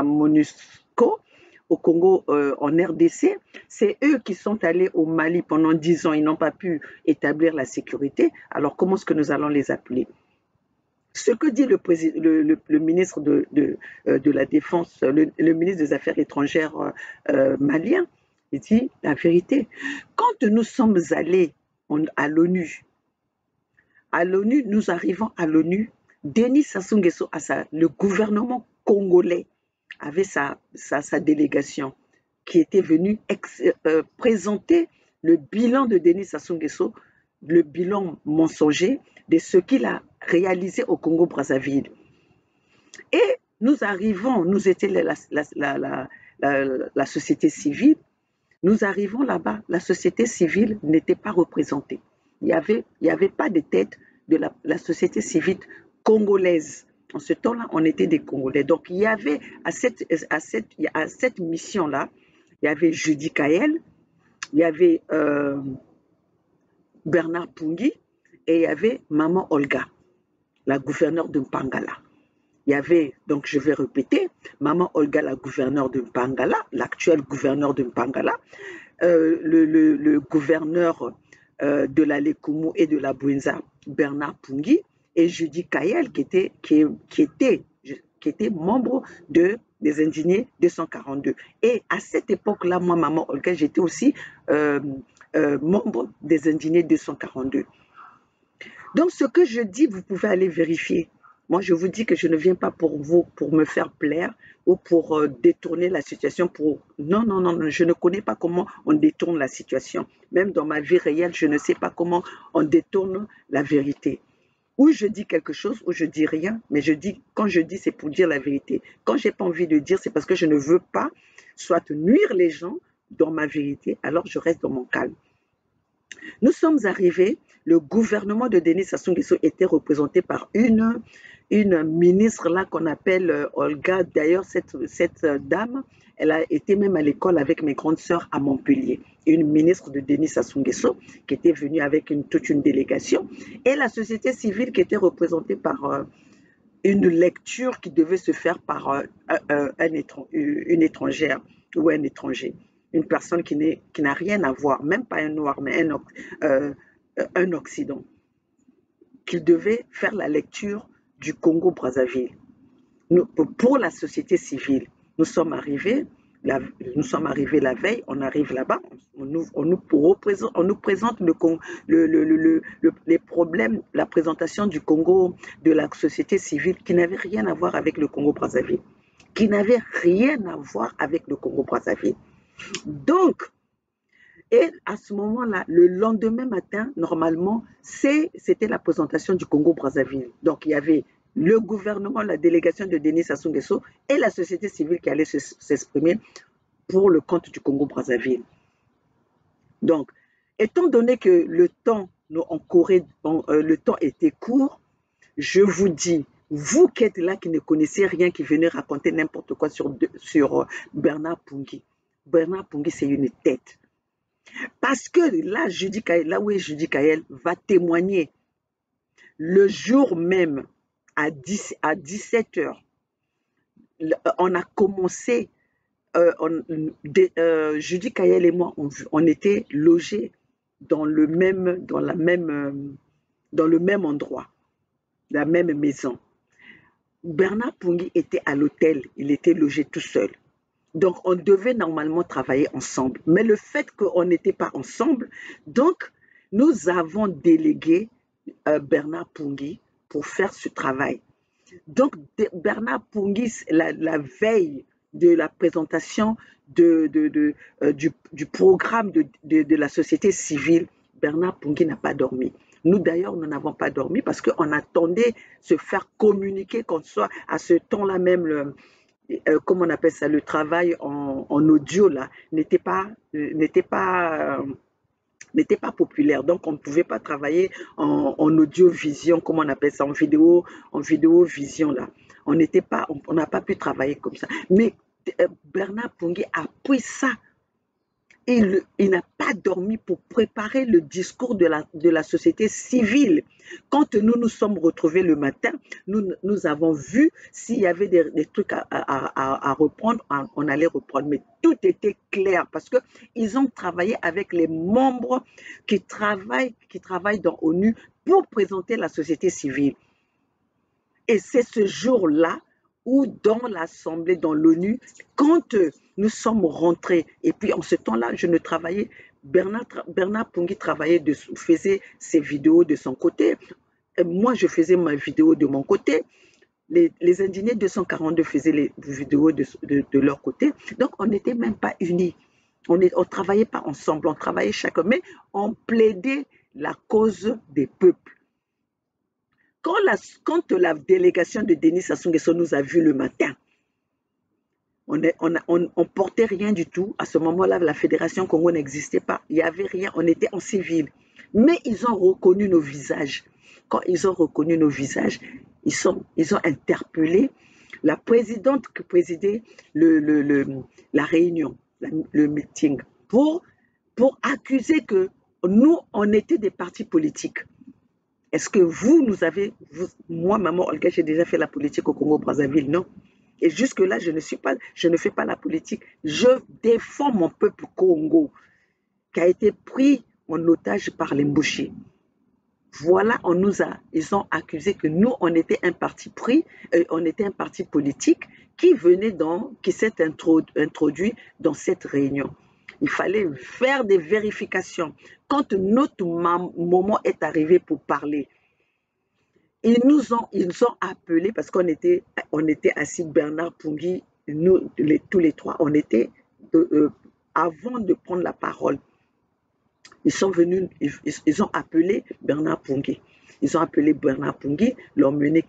MONUSCO au Congo, en RDC. C'est eux qui sont allés au Mali pendant 10 ans. Ils n'ont pas pu établir la sécurité. Alors, comment est-ce que nous allons les appeler? Ce que dit le ministre de la Défense, le ministre des Affaires étrangères malien, il dit la vérité. Quand nous sommes allés à l'ONU, nous arrivons à l'ONU, Denis Sassou Nguesso, le gouvernement congolais, avait sa délégation qui était venue présenter le bilan de Denis Sassou Nguesso, le bilan mensonger de ce qu'il a réalisé au Congo-Brazzaville. Et nous arrivons, nous étions la société civile, nous arrivons là-bas, la société civile n'était pas représentée. Il n'y avait pas de tête de la société civile congolaise. En ce temps-là, on était des Congolais. Donc, il y avait à cette mission-là, il y avait Judy Kael, il y avait Bernard Pungui et il y avait Maman Olga, la gouverneure de Mpangala. Il y avait, donc je vais répéter, Maman Olga, la gouverneure de Mpangala, l'actuel gouverneur de Mpangala, le gouverneur de la Lekumu et de la Bouenza, Bernard Pungui, et Judy Kael, qui était membre des Indignés 242. Et à cette époque-là, moi, Maman Olga, j'étais aussi membre des Indignés 242. Donc, ce que je dis, vous pouvez aller vérifier. Moi, je vous dis que je ne viens pas pour vous, pour me faire plaire ou pour détourner la situation. Non, non, non, je ne connais pas comment on détourne la situation. Même dans ma vie réelle, je ne sais pas comment on détourne la vérité. Ou je dis quelque chose, ou je dis rien, mais quand je dis, c'est pour dire la vérité. Quand je n'ai pas envie de dire, c'est parce que je ne veux pas soit nuire les gens dans ma vérité, alors je reste dans mon calme. Nous sommes arrivés, le gouvernement de Denis Sassou Nguesso était représenté par une ministre là qu'on appelle Olga. D'ailleurs, cette dame, elle a été même à l'école avec mes grandes sœurs à Montpellier. Une ministre de Denis Sassou Nguesso qui était venue avec toute une délégation. Et la société civile qui était représentée par une lecture qui devait se faire par une étrangère ou un étranger. Une personne qui n'a rien à voir, même pas un noir, mais un Occident, qu'il devait faire la lecture du Congo-Brazzaville. Pour la société civile, nous sommes arrivés la veille, on arrive là-bas, on nous présente les problèmes, la présentation du Congo, de la société civile qui n'avait rien à voir avec le Congo-Brazzaville. Donc, et à ce moment-là, le lendemain matin, normalement, c'était la présentation du Congo-Brazzaville. Donc, il y avait le gouvernement, la délégation de Denis Sassou Nguesso et la société civile qui allait s'exprimer pour le compte du Congo-Brazzaville. Donc, étant donné que le temps en Corée, le temps était court, je vous dis, vous qui êtes là, qui ne connaissez rien, qui venez raconter n'importe quoi sur Bernard Pungui. Bernard Pungui, c'est une tête. Parce que là, là où Judy Kael va témoigner le jour même à 17 h, on a commencé, Judy Kael et moi, on était logés dans le même endroit, la même maison. Bernard Pungui était à l'hôtel, il était logé tout seul. Donc, on devait normalement travailler ensemble. Mais le fait qu'on n'était pas ensemble, donc, nous avons délégué Bernard Pungui pour faire ce travail. Donc, Bernard Pungui, la veille de la présentation du programme de la société civile, Bernard Pungui n'a pas dormi. Nous, d'ailleurs, nous n'avons pas dormi parce qu'on attendait se faire communiquer, qu'on soit à ce temps-là même, comment on appelle ça, le travail en audio là n'était pas populaire, donc on ne pouvait pas travailler en audio-vision, comme on appelle ça, en vidéo-vision là. On n'a pas pu travailler comme ça. Mais Bernard Pungui a pris ça. Il n'a pas dormi pour préparer le discours de la société civile. Quand nous nous sommes retrouvés le matin, nous avons vu s'il y avait des trucs à reprendre, on allait reprendre. Mais tout était clair parce qu'ils ont travaillé avec les membres qui travaillent dans ONU pour présenter la société civile. Et c'est ce jour-là où dans l'Assemblée, dans l'ONU, quand nous sommes rentrés, et puis en ce temps-là, je ne travaillais, Bernard Pungui faisait ses vidéos de son côté, et moi je faisais ma vidéo de mon côté, les Indignés 242 faisaient les vidéos de leur côté, donc on n'était même pas unis, on ne travaillait pas ensemble, on travaillait chacun, mais on plaidait la cause des peuples. Quand la délégation de Denis Sassou Nguesso nous a vus le matin, on portait rien du tout. À ce moment-là, la Fédération Congo n'existait pas. Il n'y avait rien, on était en civil. Mais ils ont reconnu nos visages. Quand ils ont reconnu nos visages, ils ont interpellé la présidente qui présidait la réunion, le meeting, pour accuser que nous, on était des partis politiques. Est-ce que moi, maman Olga, j'ai déjà fait la politique au Congo-Brazzaville? Non. Et jusque-là, je ne fais pas la politique. Je défends mon peuple Congo, qui a été pris en otage par les Mbouchi. Voilà, ils ont accusé que nous, on était un parti politique qui s'est introduit dans cette réunion. Il fallait faire des vérifications. Quand notre moment est arrivé pour parler, ils nous ont appelés parce qu'on était assis, Bernard Pungui, nous, tous les trois, on était, avant de prendre la parole, ils sont venus, ils ont appelé Bernard Pungui. Ils ont appelé Bernard Pungui, l'emmener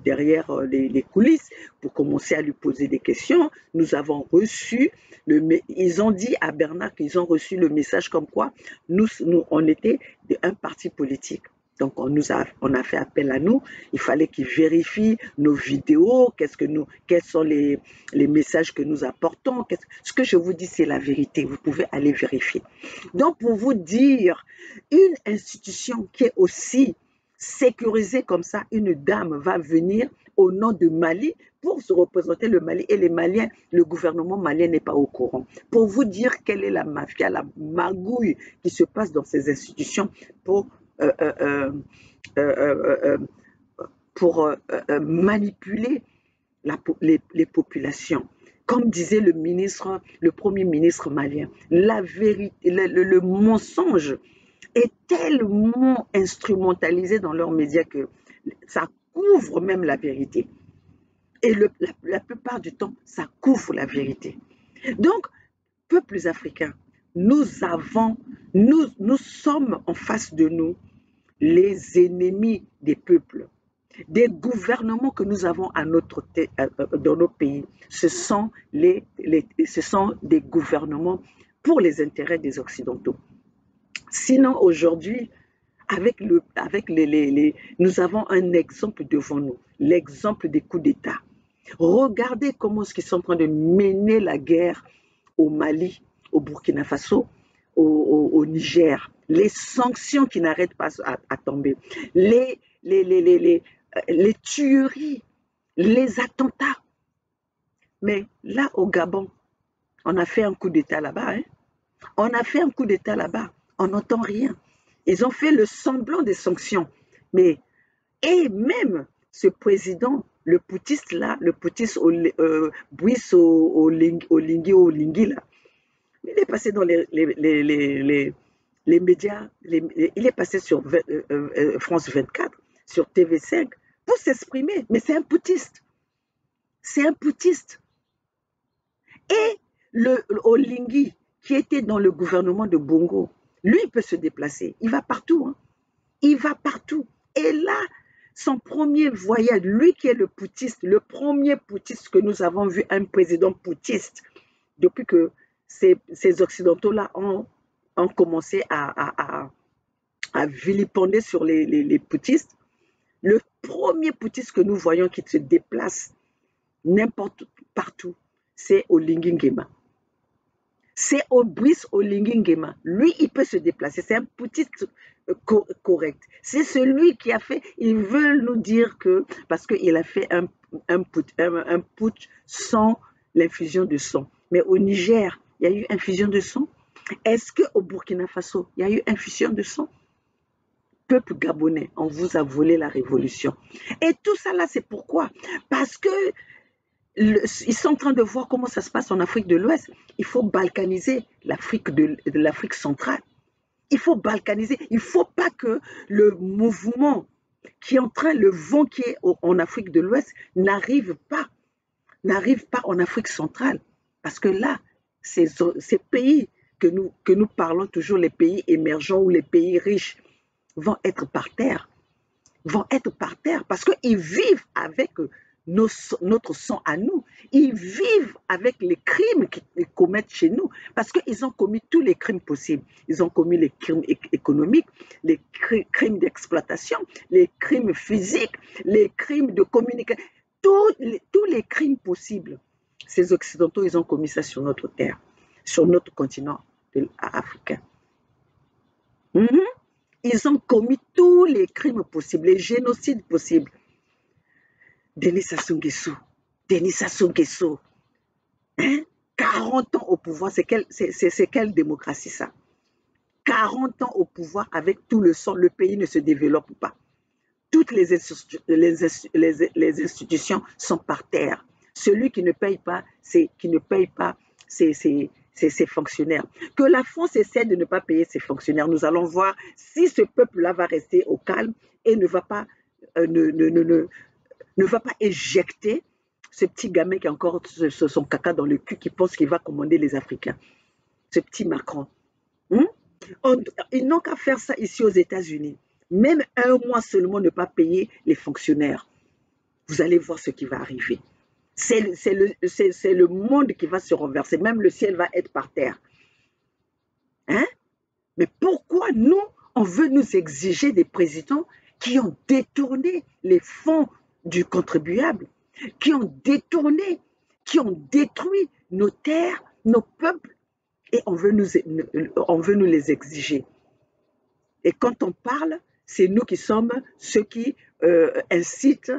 derrière les coulisses pour commencer à lui poser des questions. Nous avons reçu, ils ont dit à Bernard qu'ils ont reçu le message comme quoi nous on était un parti politique. Donc on a fait appel à nous, il fallait qu'ils vérifient nos vidéos, quels sont les messages que nous apportons. Ce que je vous dis, c'est la vérité, vous pouvez aller vérifier. Donc pour vous dire, une institution qui est aussi sécurisée comme ça, une dame va venir au nom de Mali pour se représenter le Mali, et les Maliens, le gouvernement malien n'est pas au courant. Pour vous dire quelle est la mafia, la magouille qui se passe dans ces institutions pour manipuler les populations. Comme disait le premier ministre malien, la vérité, le mensonge est tellement instrumentalisé dans leurs médias que ça couvre même la vérité. Et la plupart du temps, ça couvre la vérité. Donc, peuples africains, nous sommes en face de nous les ennemis des peuples. Des gouvernements que nous avons dans nos pays, ce sont des gouvernements pour les intérêts des Occidentaux. Sinon, aujourd'hui, nous avons un exemple devant nous, l'exemple des coups d'État. Regardez comment ils sont en train de mener la guerre au Mali, au Burkina Faso, au Niger. Les sanctions qui n'arrêtent pas à tomber, les tueries, les attentats. Mais là, au Gabon, on a fait un coup d'État là-bas. Hein? On a fait un coup d'État là-bas. On n'entend rien. Ils ont fait le semblant des sanctions. Et même ce président, le putiste là, le putiste Brice Oligui là, il est passé dans les médias, il est passé sur France 24, sur TV5 pour s'exprimer. Mais c'est un putiste. C'est un putiste. Et le Oligui, qui était dans le gouvernement de Bongo, lui, il peut se déplacer. Il va partout. Hein. Il va partout. Et là, son premier voyage, lui qui est le putiste, le premier putiste que nous avons vu, un président putiste, depuis que ces Occidentaux-là ont commencé à vilipender sur les putistes, le premier putiste que nous voyons qui se déplace n'importe partout, c'est Oligui Nguema. C'est Brice Oligui Nguema. Lui, il peut se déplacer. C'est un putiste correct. C'est celui qui a fait, ils veulent nous dire que, parce qu'il a fait un putsch sans l'infusion de sang. Mais au Niger, il y a eu infusion de sang. Est-ce qu'au Burkina Faso, il y a eu infusion de sang? Peuple gabonais, on vous a volé la révolution. Et tout ça là, c'est pourquoi? Parce que ils sont en train de voir comment ça se passe en Afrique de l'Ouest. Il faut balkaniser l'Afrique de l'Afrique centrale. Il faut balkaniser. Il ne faut pas que le mouvement qui est en train, le vent qui est en Afrique de l'Ouest n'arrive pas en Afrique centrale. Parce que là, ces pays que nous parlons toujours, les pays émergents ou les pays riches, vont être par terre. Parce qu'ils vivent avec notre sang à nous. Ils vivent avec les crimes qu'ils commettent chez nous, parce qu'ils ont commis tous les crimes possibles. Ils ont commis les crimes économiques, les crimes d'exploitation, les crimes physiques, les crimes de communication, tous les crimes possibles. Ces Occidentaux, ils ont commis ça sur notre terre, sur notre continent africain. Ils ont commis tous les crimes possibles, les génocides possibles. Denis Sassou Nguesso, hein? 40 ans au pouvoir, c'est quelle démocratie ça? 40 ans au pouvoir avec tout le sang, le pays ne se développe pas. Toutes les institutions sont par terre. Celui qui ne paye pas, ses fonctionnaires. Que la France essaie de ne pas payer ses fonctionnaires. Nous allons voir si ce peuple-là va rester au calme et ne va pas éjecter ce petit gamin qui a encore son caca dans le cul, qui pense qu'il va commander les Africains. Ce petit Macron. Ils n'ont qu'à faire ça ici aux États-Unis. Même un mois seulement ne pas payer les fonctionnaires. Vous allez voir ce qui va arriver. C'est le monde qui va se renverser. Même le ciel va être par terre. Hein? Mais pourquoi nous, on veut nous exiger des présidents qui ont détourné les fonds du contribuable, qui ont détourné, qui ont détruit nos terres, nos peuples, et on veut nous les exiger. Et quand on parle, c'est nous qui sommes ceux qui incitent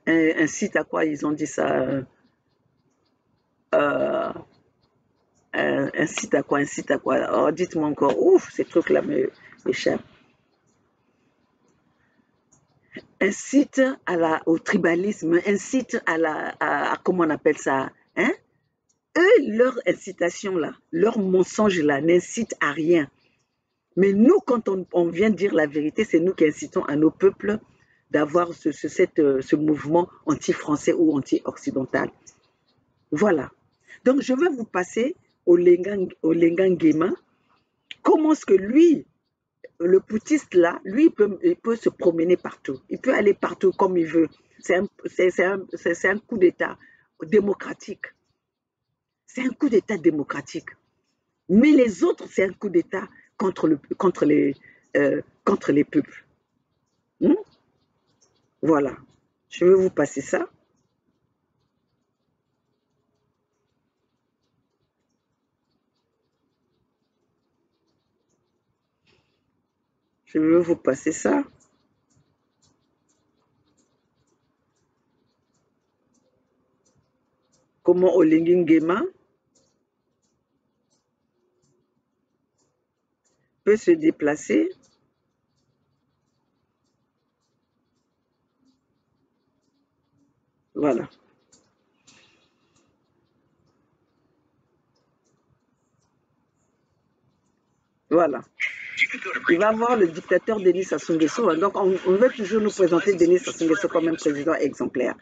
incite à quoi ils ont dit ça incite à quoi oh, dites-moi encore, ouf, ces trucs-là m'échappent. Incite au tribalisme, incite à comment on appelle ça, hein? Eux, leur incitation là, leur mensonge là n'incite à rien. Mais nous, quand on vient dire la vérité, c'est nous qui incitons à nos peuples d'avoir ce mouvement anti-français ou anti-occidental. Voilà. Donc, je vais vous passer au Lenga Nguema. Comment est-ce que lui, le putiste là, lui, il peut se promener partout. Il peut aller partout comme il veut. C'est un coup d'État démocratique. C'est un coup d'État démocratique. Mais les autres, c'est un coup d'État contre les peuples. Voilà. Je vais vous passer ça. Je vais vous passer ça. Comment Olenga Nguema peut se déplacer Voilà. Voilà. Il va voir le dictateur Denis Sassou Nguesso. Donc, on veut toujours nous présenter Denis Sassou Nguesso comme un président exemplaire.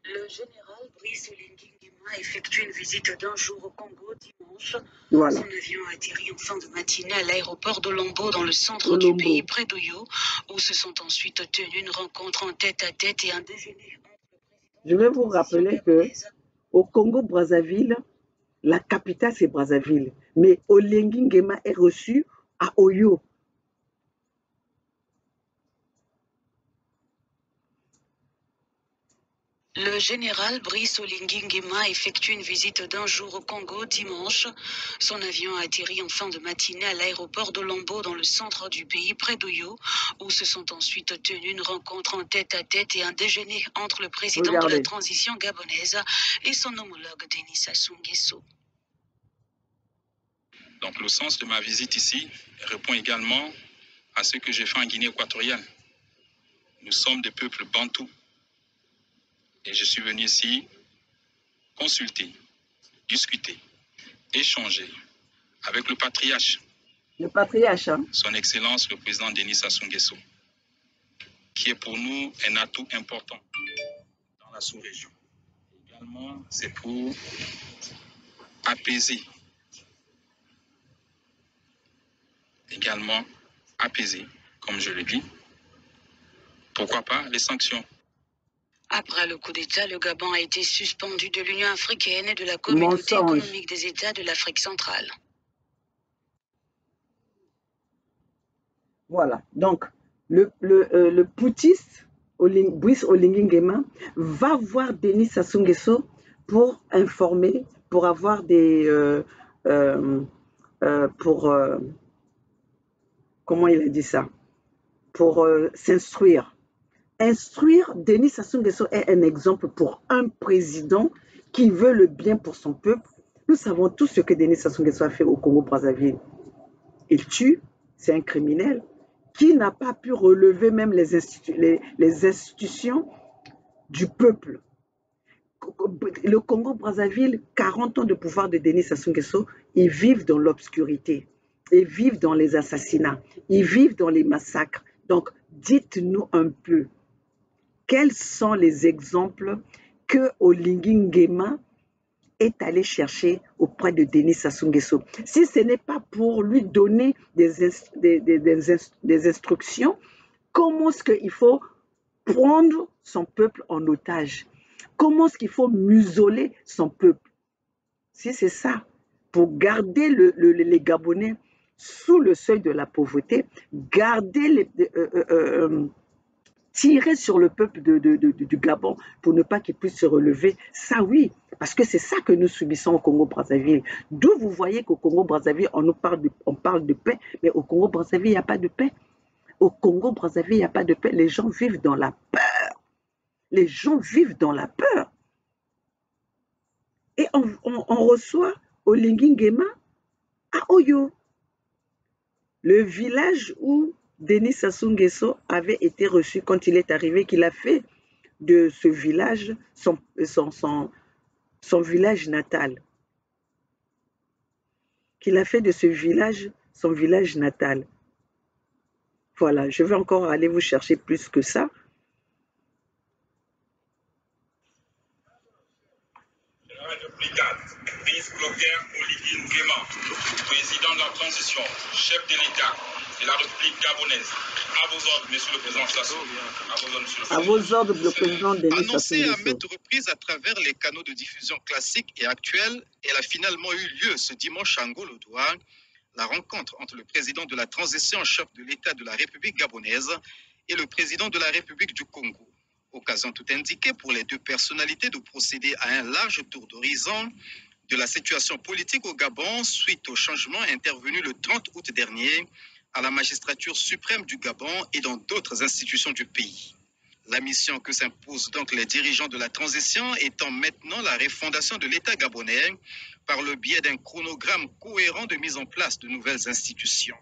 Le général Brice Oligui Nguema effectue une visite d'un jour au Congo dimanche. Voilà. Son avion a atterri en fin de matinée à l'aéroport d'Olombo dans le centre du pays, près d'Oyo, où se sont ensuite tenues une rencontre en tête-à-tête et un déjeuner. Je vais vous rappeler que au Congo-Brazzaville, la capitale c'est Brazzaville, mais Oligui Nguema est reçu à Oyo. Le général Brice Oligui Nguema effectue une visite d'un jour au Congo dimanche. Son avion a atterri en fin de matinée à l'aéroport d'Olombo dans le centre du pays, près d'Oyo, où se sont ensuite tenues une rencontre en tête-à-tête et un déjeuner entre le président de la transition gabonaise et son homologue Denis Sassou Nguesso. Donc le sens de ma visite ici répond également à ce que j'ai fait en Guinée équatoriale. Nous sommes des peuples bantous. Et je suis venu ici consulter, discuter, échanger avec le patriarche. Le patriarche, hein? Son Excellence, le président Denis Sassou Nguesso, qui est pour nous un atout important dans la sous-région. Également, c'est pour apaiser. Également, apaiser, comme je le dis. Pourquoi pas les sanctions? Après le coup d'État, le Gabon a été suspendu de l'Union africaine et de la Communauté économique des États de l'Afrique centrale. Voilà. Donc, le putiste, Brice Oligui Nguema, va voir Denis Sassou Nguesso pour informer, pour avoir des... comment il a dit ça? Pour s'instruire. Instruire Denis Sassou Nguesso est un exemple pour un président qui veut le bien pour son peuple. Nous savons tous ce que Denis Sassou Nguesso a fait au Congo-Brazzaville. Il tue, c'est un criminel qui n'a pas pu relever même les institutions du peuple. le Congo-Brazzaville, 40 ans de pouvoir de Denis Sassou Nguesso, ils vivent dans l'obscurité, ils vivent dans les assassinats, ils vivent dans les massacres. Donc, dites-nous un peu, quels sont les exemples que Olingi Nguema est allé chercher auprès de Denis Sassou Nguesso? Si ce n'est pas pour lui donner des instructions, comment est-ce qu'il faut prendre son peuple en otage? Comment est-ce qu'il faut museler son peuple? Si c'est ça, pour garder les Gabonais sous le seuil de la pauvreté, garder tirer sur le peuple du Gabon pour ne pas qu'il puisse se relever, ça oui, parce que c'est ça que nous subissons au Congo-Brazzaville. D'où vous voyez qu'au Congo-Brazzaville, on parle de paix, mais au Congo-Brazzaville, il n'y a pas de paix. Au Congo-Brazzaville, il n'y a pas de paix. Les gens vivent dans la peur. Les gens vivent dans la peur. Et on reçoit Olingi Nguema à Oyo, le village où Denis Sassou Nguesso avait été reçu quand il est arrivé, qu'il a fait de ce village son village natal. Qu'il a fait de ce village son village natal. Voilà, je vais encore aller vous chercher plus que ça. Brice Clotaire Olingi Nguema, président de la transition, chef de l'État de la République gabonaise. À vos ordres, monsieur le président Sassou. À vos ordres, le président Denis Sassou Annoncée à maintes reprises à travers les canaux de diffusion classiques et actuels, elle a finalement eu lieu ce dimanche à Ngolo-Douar. La rencontre entre le président de la transition, chef de l'État de la République gabonaise, et le président de la République du Congo. Occasion tout indiquée pour les deux personnalités de procéder à un large tour d'horizon de la situation politique au Gabon suite au changement intervenu le 30 août dernier à la magistrature suprême du Gabon et dans d'autres institutions du pays. La mission que s'imposent donc les dirigeants de la transition étant maintenant la refondation de l'État gabonais par le biais d'un chronogramme cohérent de mise en place de nouvelles institutions.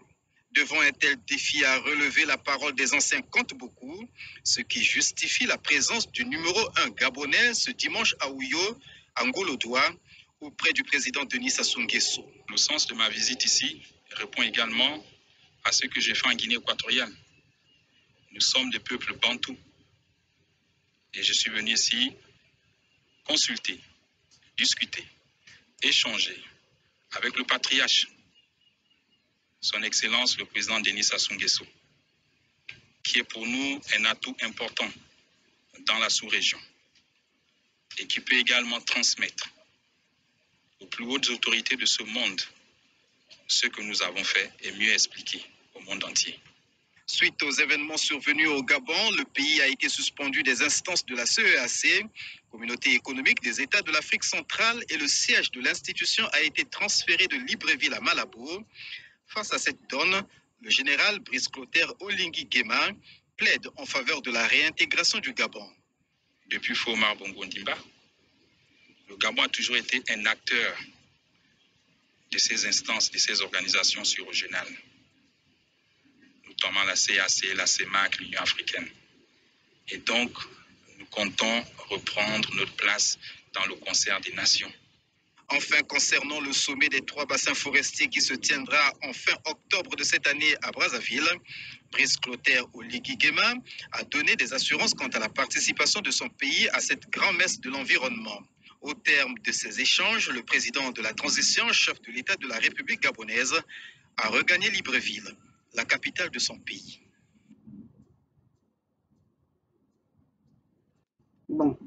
Devant un tel défi à relever, la parole des anciens compte beaucoup, ce qui justifie la présence du numéro 1 gabonais ce dimanche à Ouyo, à Ngolo-Douar, auprès du président Denis Sassou Nguesso. Le sens de ma visite ici répond également à ce que j'ai fait en Guinée équatoriale. Nous sommes des peuples bantous. Et je suis venu ici consulter, discuter, échanger avec le patriarche, son Excellence le président Denis Sassou Nguesso, qui est pour nous un atout important dans la sous-région et qui peut également transmettre aux plus hautes autorités de ce monde ce que nous avons fait et mieux expliquer au monde entier. Suite aux événements survenus au Gabon, le pays a été suspendu des instances de la CEAC, Communauté économique des États de l'Afrique centrale, et le siège de l'institution a été transféré de Libreville à Malabo. Face à cette donne, le général Brice Clotaire Olingi Nguema plaide en faveur de la réintégration du Gabon. Depuis Fomar Bongo Ndimba, le Gabon a toujours été un acteur de ces instances, de ces organisations sur-régionales, notamment la CAC, la CEMAC, l'Union africaine. Et donc, nous comptons reprendre notre place dans le concert des nations. Enfin, concernant le sommet des 3 bassins forestiers qui se tiendra en fin octobre de cette année à Brazzaville, Brice Clotaire Olingi Nguema a donné des assurances quant à la participation de son pays à cette grand-messe de l'environnement. Au terme de ces échanges, le président de la transition, chef de l'État de la République gabonaise, a regagné Libreville, la capitale de son pays. Bon,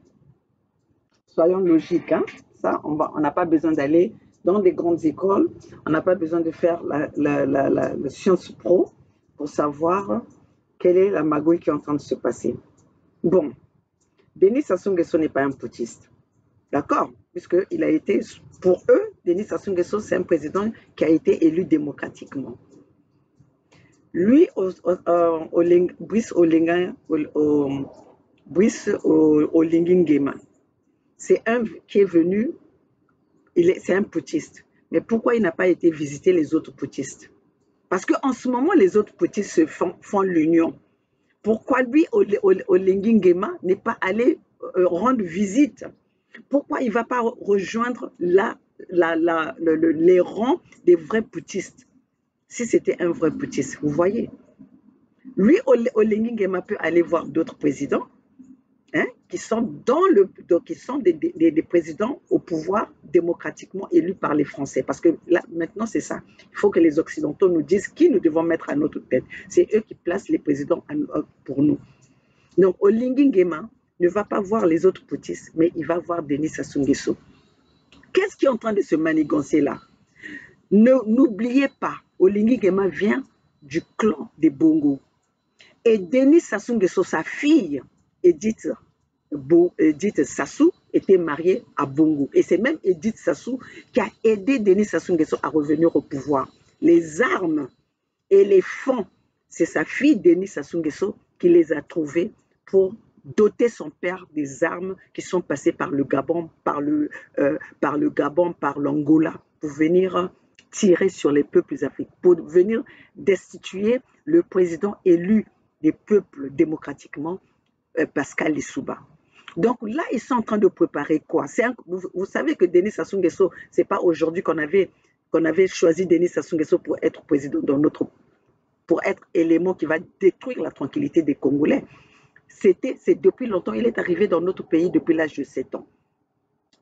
soyons logiques, hein? Ça, on n'a pas besoin d'aller dans des grandes écoles, on n'a pas besoin de faire la science pro pour savoir quelle est la magouille qui est en train de se passer. Bon, Denis Sassou Nguesso n'est pas un putschiste, d'accord? Puisqu'il a été, pour eux, Denis Sassou Nguesso, c'est un président qui a été élu démocratiquement. Lui, Brice Olingi Nguema, c'est un qui est venu, c'est un putschiste. Mais pourquoi il n'a pas été visiter les autres putschistes? Parce qu'en ce moment, les autres putschistes font l'union. Pourquoi lui, Olingi Nguema, n'est pas allé rendre visite Pourquoi il ne va pas rejoindre les rangs des vrais putschistes? Si c'était un vrai putschiste, vous voyez. Lui, Olengi Nguema peut aller voir d'autres présidents, hein, qui sont des présidents au pouvoir démocratiquement élus par les Français. Parce que là, maintenant, c'est ça. Il faut que les Occidentaux nous disent qui nous devons mettre à notre tête. C'est eux qui placent les présidents pour nous. Donc, Olengi Nguema ne va pas voir les autres putschistes, mais il va voir Denis Sassou Nguesso. Qu'est-ce qui est en train de se manigancer là? N'oubliez pas, Olengi Nguema vient du clan des Bongo. Et Denis Sassou Nguesso, sa fille, Edith Sassou, était mariée à Bongo. Et c'est même Edith Sassou qui a aidé Denis Sassou Nguesso à revenir au pouvoir. Les armes et les fonds, c'est sa fille Denis Sassou Nguesso qui les a trouvés pour doter son père des armes qui sont passées par le Gabon, par l'Angola, pour venir tirer sur les peuples africains, pour venir destituer le président élu des peuples démocratiquement, Pascal Lissouba. Donc là, ils sont en train de préparer quoi? Vous savez que Denis Sassou Nguesso, ce n'est pas aujourd'hui qu'on avait choisi Denis Sassou Nguesso pour être président pour être élément qui va détruire la tranquillité des Congolais. C'est depuis longtemps, il est arrivé dans notre pays depuis l'âge de 7 ans.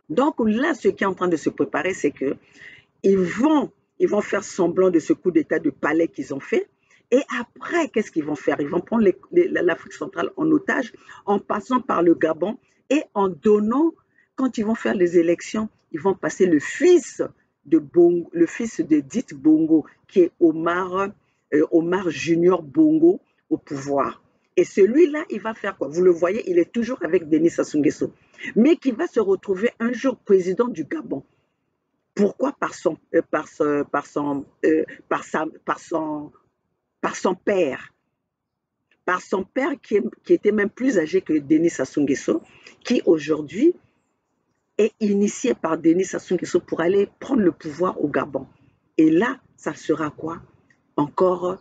Donc là, ce qui est en train de se préparer, c'est que ils vont faire semblant de ce coup d'état de palais qu'ils ont fait. Et après, qu'est-ce qu'ils vont faire? Ils vont prendre l'Afrique centrale en otage en passant par le Gabon et en donnant, quand ils vont faire les élections, ils vont passer le fils de Dite Bongo, qui est Omar Junior Bongo, au pouvoir. Et celui-là, il va faire quoi? Vous le voyez, il est toujours avec Denis Sassou Nguesso, mais qui va se retrouver un jour président du Gabon. Pourquoi? Par son père. Par son père qui était même plus âgé que Denis Sassou Nguesso, qui aujourd'hui est initié par Denis Sassou Nguesso pour aller prendre le pouvoir au Gabon. Et là, ça sera quoi? Encore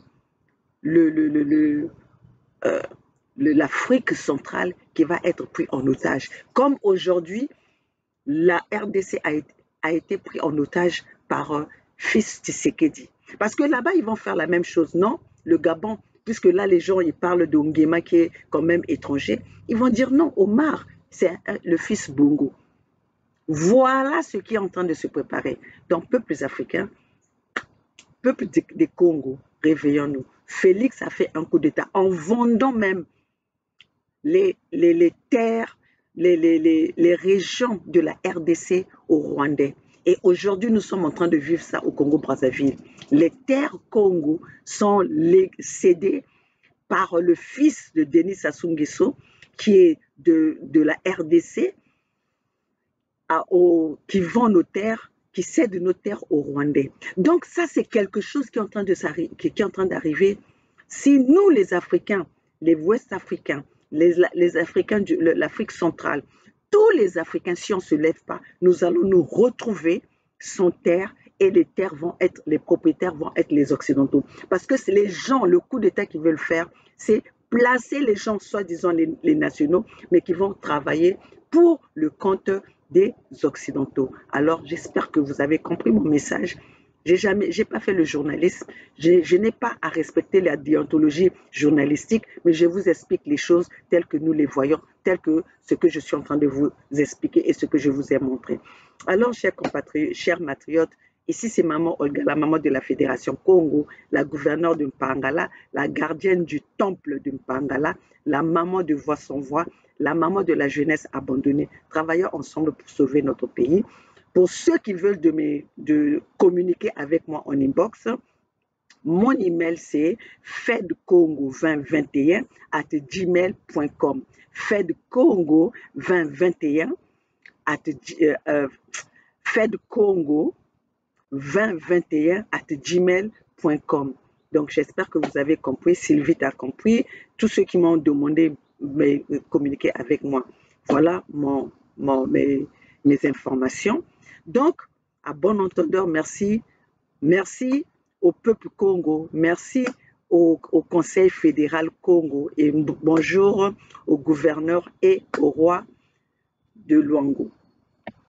l'Afrique centrale qui va être prise en otage. Comme aujourd'hui, la RDC a été prise en otage par Fils Tshisekedi. Parce que là-bas, ils vont faire la même chose, non? Le Gabon, puisque là, les gens, ils parlent de Nguema qui est quand même étranger. Ils vont dire non, Omar, c'est le fils Bongo. Voilà ce qui est en train de se préparer. Donc, peuples africains, peuple des Congo, réveillons-nous. Félix a fait un coup d'État en vendant même les terres, les régions de la RDC aux Rwandais. Et aujourd'hui, nous sommes en train de vivre ça au Congo-Brazzaville. Les terres Congo sont cédées par le fils de Denis Sassou Nguesso, qui est de la RDC, qui vend nos terres, qui cède nos terres aux Rwandais. Donc ça, c'est quelque chose qui est en train d'arriver. Si nous, les Africains, les Ouest-Africains, les Africains de l'Afrique centrale, tous les Africains, si on ne se lève pas, nous allons nous retrouver sans terre et les propriétaires vont être les Occidentaux. Parce que c'est les gens, le coup d'État qu'ils veulent faire, c'est placer les gens, soi-disant les nationaux, mais qui vont travailler pour le compte des Occidentaux. Alors, j'espère que vous avez compris mon message. J'ai pas fait le journalisme, je n'ai pas à respecter la déontologie journalistique, mais je vous explique les choses telles que nous les voyons, telles que ce que je suis en train de vous expliquer et ce que je vous ai montré. Alors, chers compatriotes, chers matriotes, ici c'est Maman Olga, la maman de la Fédération Congo, la gouverneure de Mpangala, la gardienne du temple de Mpangala, la maman de Voix sans voix, la maman de la jeunesse abandonnée. Travaillons ensemble pour sauver notre pays. Pour ceux qui veulent de communiquer avec moi en inbox, mon email c'est fedcongo2021@gmail.com. fedcongo2021@gmail.com. Donc j'espère que vous avez compris. Sylvie a compris. Tous ceux qui m'ont demandé de communiquer avec moi. Voilà mes informations. Donc, à bon entendeur, merci. Merci au peuple Congo. Merci au Conseil fédéral Congo. Et bonjour au gouverneur et au roi de Luango.